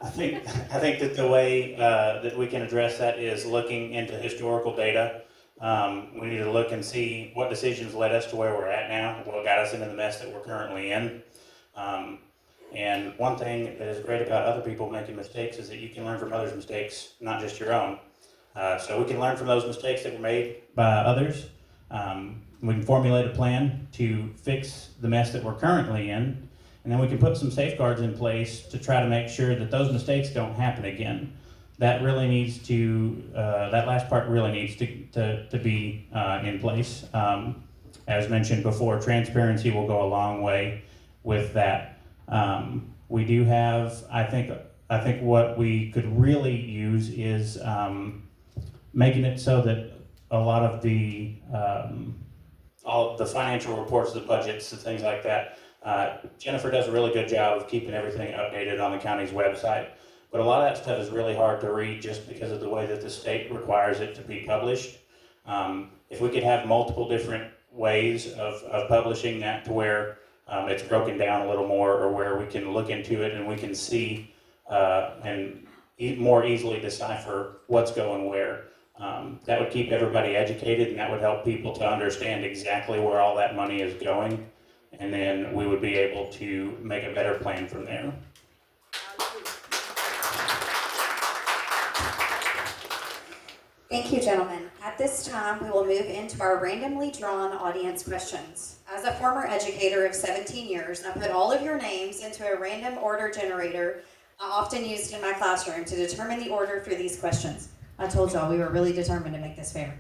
I think that the way that we can address that is looking into historical data. We need to look and see what decisions led us to where we're at now, what got us into the mess that we're currently in. And one thing that is great about other people making mistakes is that you can learn from others' mistakes, not just your own. So we can learn from those mistakes that were made by others. We can formulate a plan to fix the mess that we're currently in, and then we can put some safeguards in place to try to make sure that those mistakes don't happen again. That really needs to, that last part really needs to be in place. As mentioned before, transparency will go a long way with that. We do have, I think what we could really use is making it so that a lot of the all of the financial reports, the budgets, the things like that. Jennifer does a really good job of keeping everything updated on the county's website. But a lot of that stuff is really hard to read just because of the way that the state requires it to be published. If we could have multiple different ways of publishing that to where it's broken down a little more, or where we can look into it and we can see and more easily decipher what's going where. That would keep everybody educated, and that would help people to understand exactly where all that money is going, and then we would be able to make a better plan from there. Thank you, gentlemen. At this time, we will move into our randomly drawn audience questions. As a former educator of 17 years, I put all of your names into a random order generator I often used in my classroom to determine the order for these questions. I told y'all we were really determined to make this fair.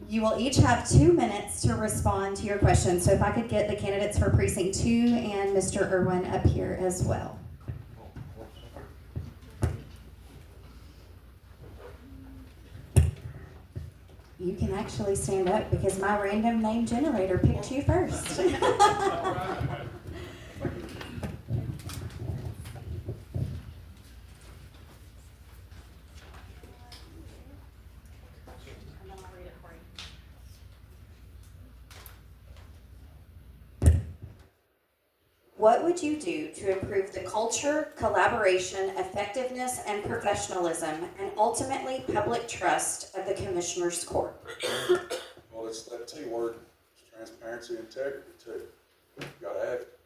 You will each have 2 minutes to respond to your questions. So if I could get the candidates for Precinct 2 and Mr. Irwin up here as well. You can actually stand up because my random name generator picked you first. What would you do to improve the culture, collaboration, effectiveness, and professionalism, and ultimately public trust of the Commissioner's Court? Well, it's that T word, it's transparency and integrity too. You gotta have it.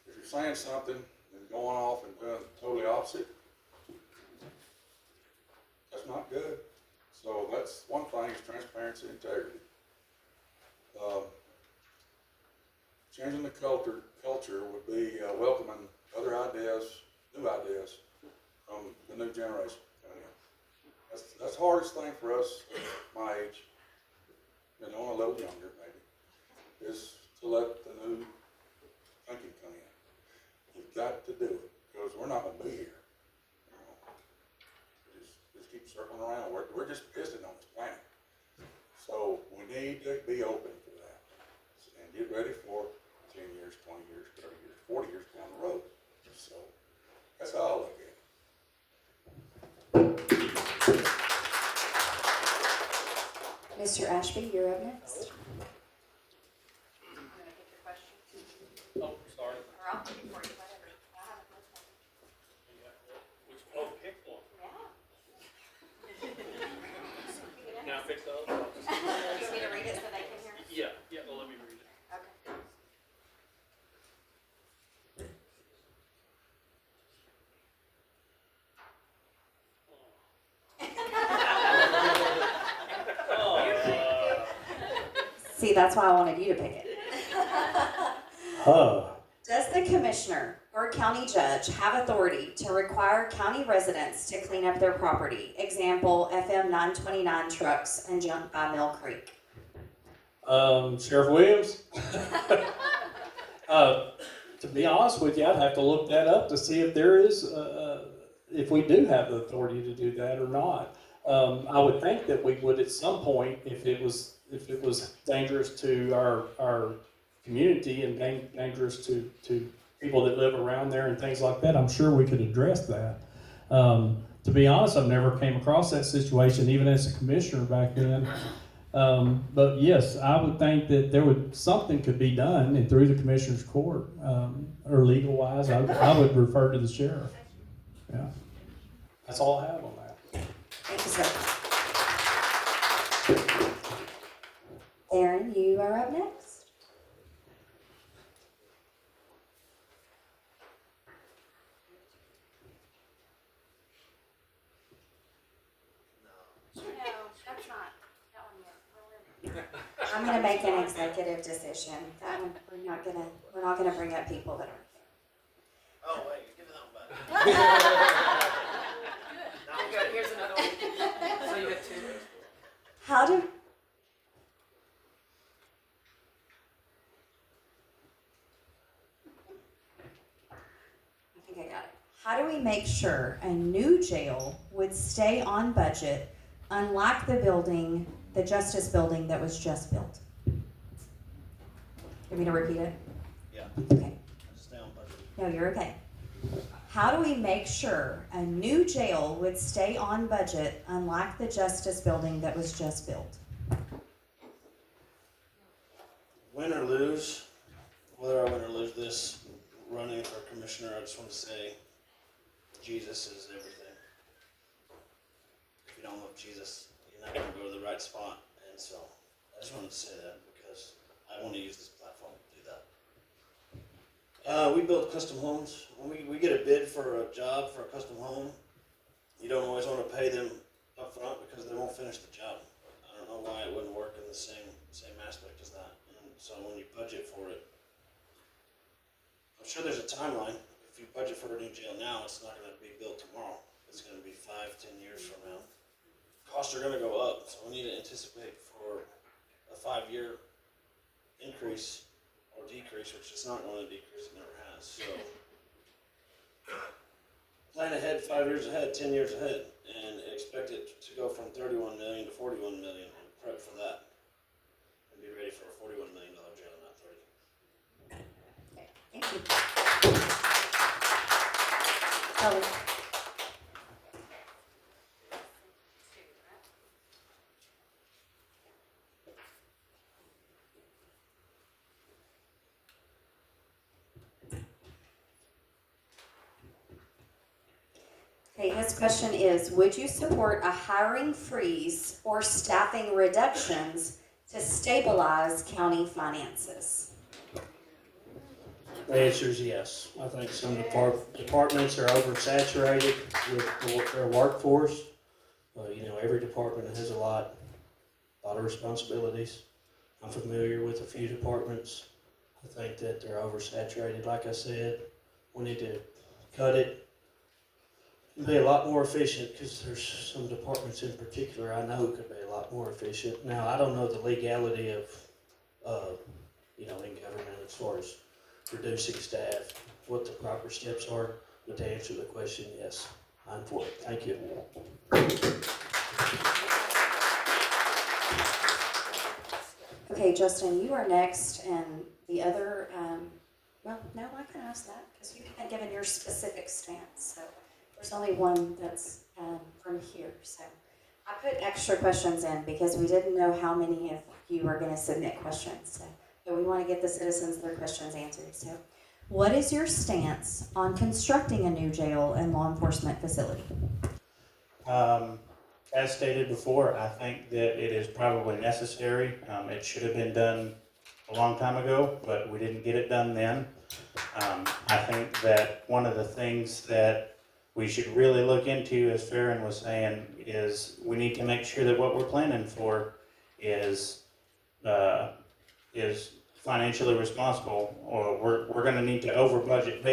If you're saying something and going off and doing totally opposite, that's not good. So that's one thing, is transparency and integrity. Changing the culture would be welcoming other ideas, new ideas from the new generation coming in. That's the hardest thing for us, my age, and only a little younger maybe, is to let the new thinking come in. You've got to do it, because we're not going to be here. You know, just keep circling around. We're just visiting on this planet. So we need to be open to that and get ready for 10 years, 20 years, 30 years, 40 years down the road. So that's how I look at it. Mr. Ashby, you're up next. Oh, sorry. Or I'll pick it for you, whatever. Oh, pick one. Yeah. Can I fix those? Do you want me to read it so they can hear? Yeah, well, let me read it. Okay. See, that's why I wanted you to pick it. Does the commissioner or county judge have authority to require county residents to clean up their property? Example, FM 929 trucks and junk by Mill Creek. Sheriff Williams? To be honest with you, I'd have to look that up to see if there is, if we do have the authority to do that or not. I would think that we would at some point, if it was dangerous to our community and dangerous to people that live around there and things like that, I'm sure we could address that. To be honest, I've never came across that situation, even as a commissioner back then. But yes, I would think that something could be done, and through the commissioner's court, or legal wise, I would refer to the sheriff. Yeah, that's all I have on that. Thank you, sir. Aaron, you are up next. No, that's not. I'm gonna make an executive decision. That one, we're not gonna bring up people that aren't here. Oh, wait, give it that button. Good, here's another one. So you got two. how do we make sure a new jail would stay on budget, unlike the Justice Building that was just built? Want me to repeat it? Yeah. Okay. Stay on budget. No, you're okay. How do we make sure a new jail would stay on budget, unlike the Justice Building that was just built? Win or lose, whether I win or lose this running for commissioner, I just want to say Jesus is everything. If you don't love Jesus, you're not going to go to the right spot. And so I just wanted to say that because I want to use this platform to do that. We build custom homes. When we get a bid for a job for a custom home, you don't always want to pay them up front because they won't finish the job. I don't know why it wouldn't work in the same aspect as that. And so when you budget for it, I'm sure there's a timeline. If you budget for a new jail now, it's not going to be built tomorrow. It's going to be 5-10 years from now. Costs are going to go up, so we need to anticipate for a 5-year increase or decrease, which is not going to decrease, it never has. So plan ahead 5 years ahead, 10 years ahead, and expect it to go from 31 million to 41 million and prep for that. And be ready for a $41 million jail, not 30. Thank you. Kelly. Okay, his question is, would you support a hiring freeze or staffing reductions to stabilize county finances? The answer is yes. I think some departments are oversaturated with their workforce. Every department has a lot of responsibilities. I'm familiar with a few departments. I think that they're oversaturated. Like I said, we need to cut it and be a lot more efficient, because there's some departments in particular I know could be a lot more efficient. Now, I don't know the legality of, in government as far as reducing staff, what the proper steps are, but to answer the question, yes, I'm for it. Thank you. Okay, Justin, you are next, and the other, no, I can ask that, because you haven't given your specific stance, so there's only one that's from here, so. I put extra questions in because we didn't know how many of you were going to submit questions, so we want to get the citizens their questions answered. So, what is your stance on constructing a new jail and law enforcement facility? As stated before, I think that it is probably necessary. It should have been done a long time ago, but we didn't get it done then. I think that one of the things that we should really look into, as Farron was saying, is we need to make sure that what we're planning for is financially responsible, or we're going to need to over budget.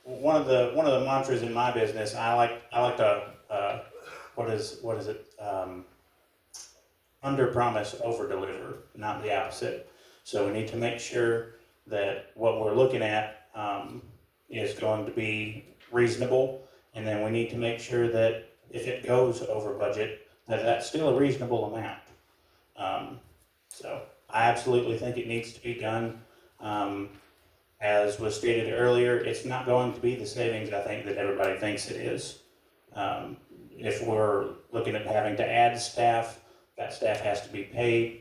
One of the mantras in my business, I like to what is it? Under promise, over deliver, not the opposite. So we need to make sure that what we're looking at is going to be reasonable, and then we need to make sure that if it goes over budget, that's still a reasonable amount. So I absolutely think it needs to be done. As was stated earlier, it's not going to be the savings I think that everybody thinks it is. If we're looking at having to add staff, that staff has to be paid.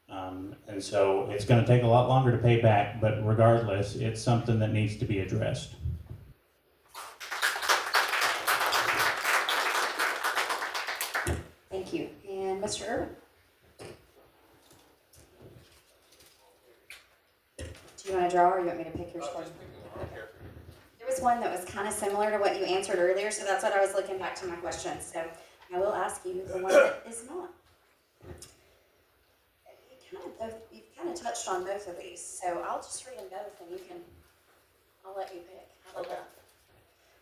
And so it's going to take a lot longer to pay back, but regardless, it's something that needs to be addressed. Thank you. And Mr. Irwin? Do you want to draw, or you want me to pick yours for you? There was one that was kind of similar to what you answered earlier, so that's what I was looking back to my questions. So I will ask you the one that is not. You've kind of touched on both of these, so I'll just read them both, and I'll let you pick. How about that?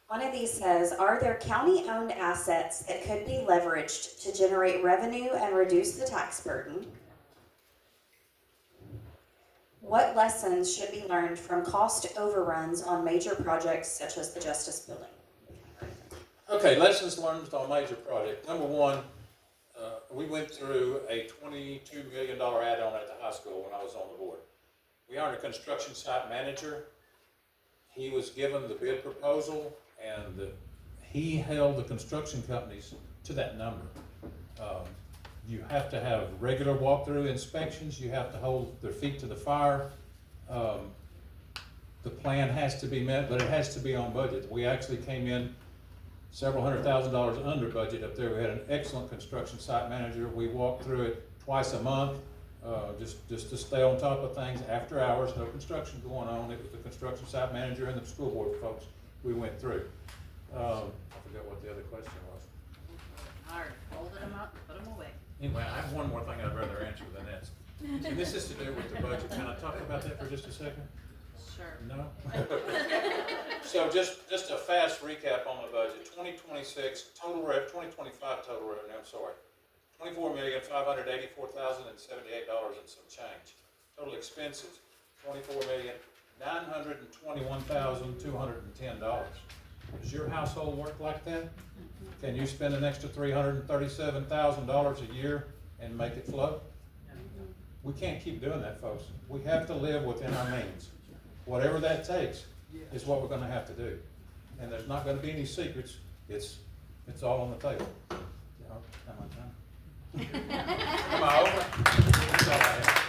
One of these says, are there county-owned assets that could be leveraged to generate revenue and reduce the tax burden? What lessons should be learned from cost overruns on major projects such as the Justice Building? Okay, lessons learned on major project. Number one, we went through a $22 million add-on at the high school when I was on the board. We hired a construction site manager. He was given the bid proposal, and he held the construction companies to that number. You have to have regular walkthrough inspections. You have to hold their feet to the fire. The plan has to be met, but it has to be on budget. We actually came in several $100,000 under budget up there. We had an excellent construction site manager. We walked through it twice a month, just to stay on top of things after hours, no construction going on. It was the construction site manager and the school board folks we went through. I forgot what the other question was. Hard, folded them up, put them away. Anyway, I have one more thing I'd rather answer than this. And this is to do with the budget. Can I talk about that for just a second? Sure. No? So just a fast recap on the budget. 2026 total 2025 total revenue, I'm sorry. $24,584,078 and some change. Total expenses, $24,921,210. Does your household work like that? Can you spend an extra $337,000 a year and make it flow? We can't keep doing that, folks. We have to live within our means. Whatever that takes is what we're going to have to do. And there's not going to be any secrets. It's all on the table. Am I done? Am I over? That's all I have.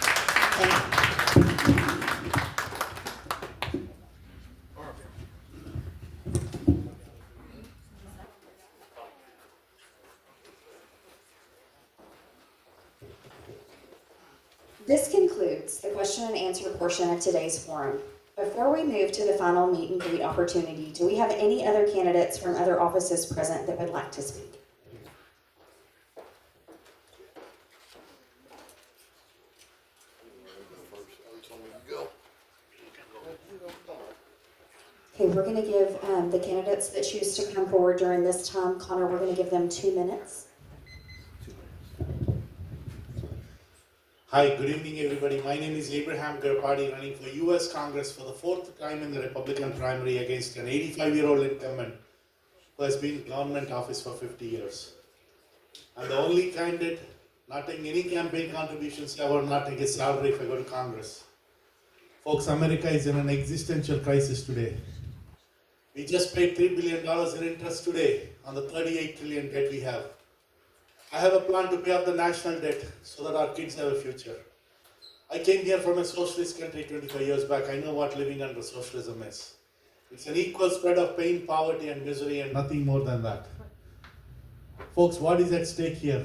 This concludes the question and answer portion of today's forum. Before we move to the final meet and greet opportunity, do we have any other candidates from other offices present that would like to speak? Okay, we're going to give the candidates that choose to come forward during this time, Connor, we're going to give them 2 minutes. Hi, good evening everybody. My name is Abraham Garpati, running for US Congress for the 4th time in the Republican primary against an 85-year-old incumbent who has been in government office for 50 years. I'm the only candidate not taking any campaign contributions ever, not taking a salary if I go to Congress. Folks, America is in an existential crisis today. We just paid $3 billion in interest today on the $38 trillion debt we have. I have a plan to pay off the national debt so that our kids have a future. I came here from a socialist country 25 years back. I know what living under socialism is. It's an equal spread of pain, poverty, and misery, and nothing more than that. Folks, what is at stake here?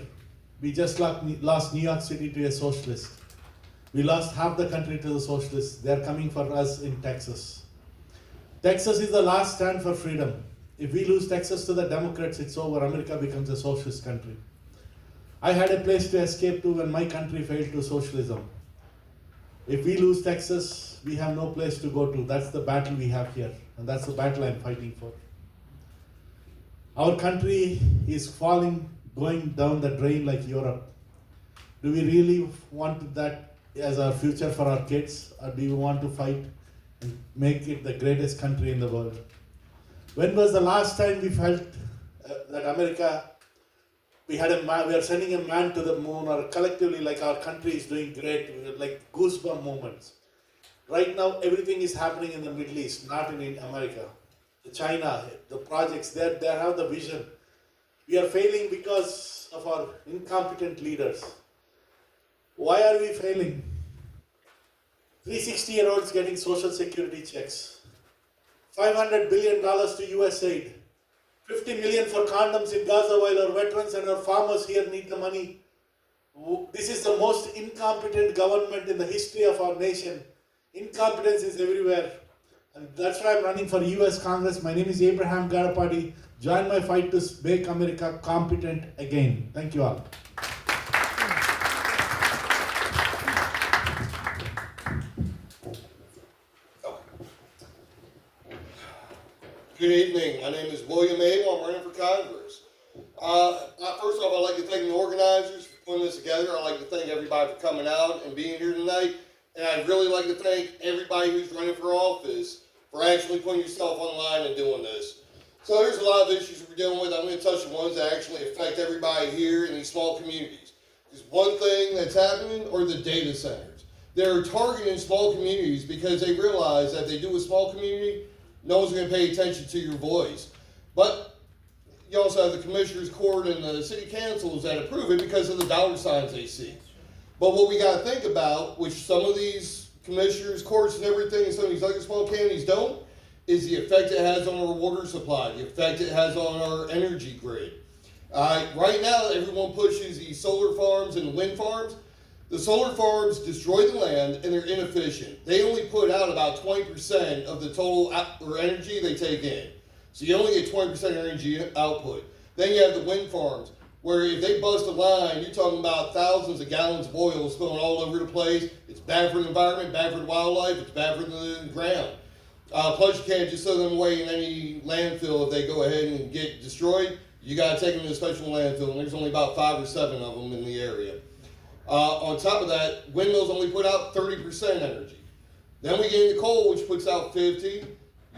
We just lost New York City to a socialist. We lost half the country to the socialists. They're coming for us in Texas. Texas is the last stand for freedom. If we lose Texas to the Democrats, it's over. America becomes a socialist country. I had a place to escape to when my country failed to socialism. If we lose Texas, we have no place to go to. That's the battle we have here, and that's the battle I'm fighting for. Our country is falling, going down the drain like Europe. Do we really want that as our future for our kids, or do we want to fight and make it the greatest country in the world? When was the last time we felt that America, we are sending a man to the moon, or collectively like our country is doing great, like goosebump moments. Right now, everything is happening in the Middle East, not in America. China, the projects, they have the vision. We are failing because of our incompetent leaders. Why are we failing? 360-year-olds getting social security checks. $500 billion to USAID. 50 million for condoms in Gaza while our veterans and our farmers here need the money. This is the most incompetent government in the history of our nation. Incompetence is everywhere. And that's why I'm running for US Congress. My name is Abraham Garapati. Join my fight to make America competent again. Thank you all. Good evening. My name is William Abel. I'm running for Congress. First off, I'd like to thank the organizers for putting this together. I'd like to thank everybody for coming out and being here tonight. And I'd really like to thank everybody who's running for office for actually putting yourself online and doing this. So there's a lot of issues we're dealing with. I'm going to touch on ones that actually affect everybody here in these small communities. Because one thing that's happening are the data centers. They're targeting small communities because they realize that if they do a small community, no one's going to pay attention to your voice. But you also have the commissioners court and the city councils that approve it because of the dollar signs they see. But what we got to think about, which some of these commissioners, courts, and everything, and some of these other small counties don't, is the effect it has on our water supply, the effect it has on our energy grid. Right now, everyone pushes these solar farms and wind farms. The solar farms destroy the land and they're inefficient. They only put out about 20% of the total energy they take in. So you only get 20% energy output. Then you have the wind farms, where if they bust a line, you're talking about thousands of gallons of oil spilling all over the place. It's bad for the environment, bad for the wildlife, it's bad for the ground. Plus, you can't just throw them away in any landfill if they go ahead and get destroyed. You got to take them to a special landfill, and there's only about 5 or 7 of them in the area. On top of that, windmills only put out 30% energy. Then we get into coal, which puts out 50.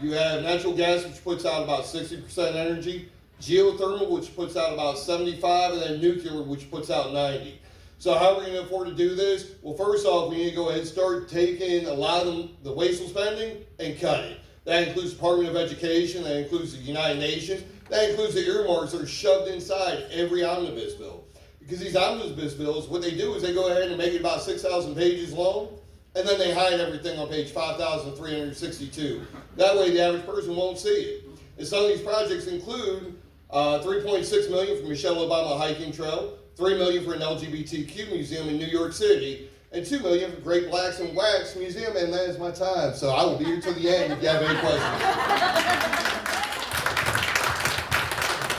You have natural gas, which puts out about 60% energy. Geothermal, which puts out about 75, and then nuclear, which puts out 90. So how are we going to afford to do this? Well, first off, we need to go ahead and start taking a lot of the wasteful spending and cut it. That includes the Department of Education, that includes the United Nations, that includes the earmarks that are shoved inside every omnibus bill. Because these omnibus bills, what they do is they go ahead and make it about 6,000 pages long, and then they hide everything on page 5,362. That way the average person won't see it. And some of these projects include $3.6 million for Michelle Obama Hiking Trail, $3 million for an LGBTQ museum in New York City, and $2 million for Great Blacks and Wax Museum, and that is my time. So I will be here till the end if you have any questions.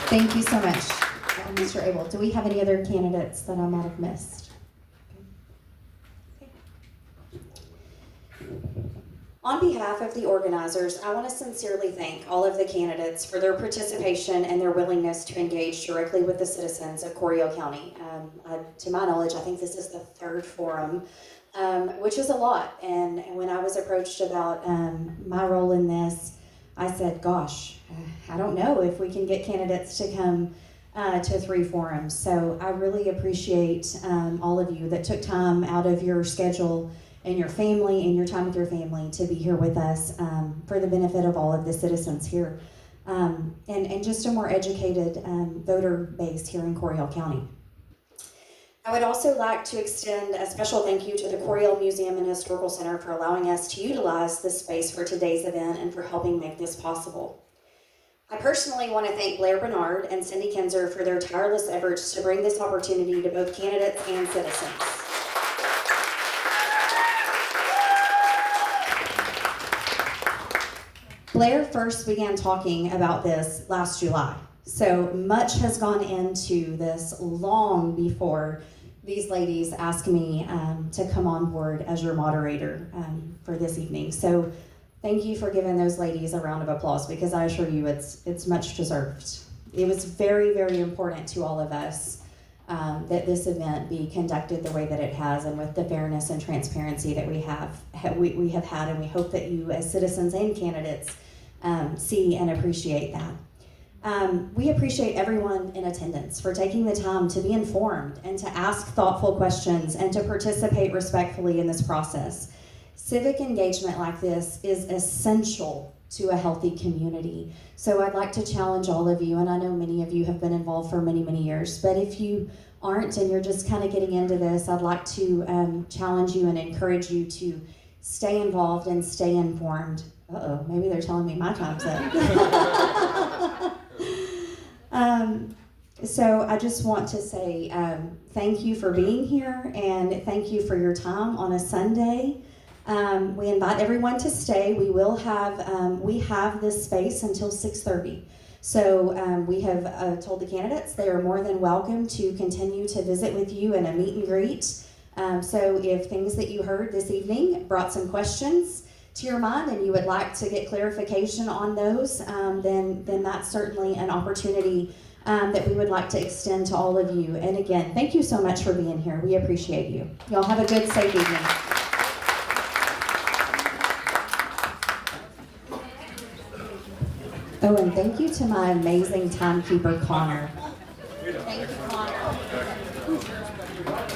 Thank you so much, Mr. Abel. Do we have any other candidates that I might have missed? On behalf of the organizers, I want to sincerely thank all of the candidates for their participation and their willingness to engage directly with the citizens of Coryell County. To my knowledge, I think this is the 3rd forum, which is a lot. And when I was approached about my role in this, I said, gosh, I don't know if we can get candidates to come to 3 forums. So I really appreciate all of you that took time out of your schedule and your family and your time with your family to be here with us for the benefit of all of the citizens here and just a more educated voter base here in Coryell County. I would also like to extend a special thank you to the Coryell Museum and Historical Center for allowing us to utilize this space for today's event and for helping make this possible. I personally want to thank Blair Bernard and Cindy Kinzer for their tireless efforts to bring this opportunity to both candidates and citizens. Blair first began talking about this last July, so much has gone into this long before these ladies asked me to come on board as your moderator for this evening. So thank you for giving those ladies a round of applause, because I assure you it's much deserved. It was very, very important to all of us that this event be conducted the way that it has, and with the fairness and transparency that we have had, and we hope that you as citizens and candidates see and appreciate that. We appreciate everyone in attendance for taking the time to be informed and to ask thoughtful questions and to participate respectfully in this process. Civic engagement like this is essential to a healthy community. So I'd like to challenge all of you, and I know many of you have been involved for many, many years, but if you aren't and you're just kind of getting into this, I'd like to challenge you and encourage you to stay involved and stay informed. Uh-oh, maybe they're telling me my time's up. So I just want to say thank you for being here, and thank you for your time on a Sunday. We invite everyone to stay. We have this space until 6:30. So we have told the candidates they are more than welcome to continue to visit with you in a meet and greet. So if things that you heard this evening brought some questions to your mind and you would like to get clarification on those, then that's certainly an opportunity that we would like to extend to all of you. And again, thank you so much for being here. We appreciate you. Y'all have a good, safe evening. Oh, and thank you to my amazing timekeeper, Connor.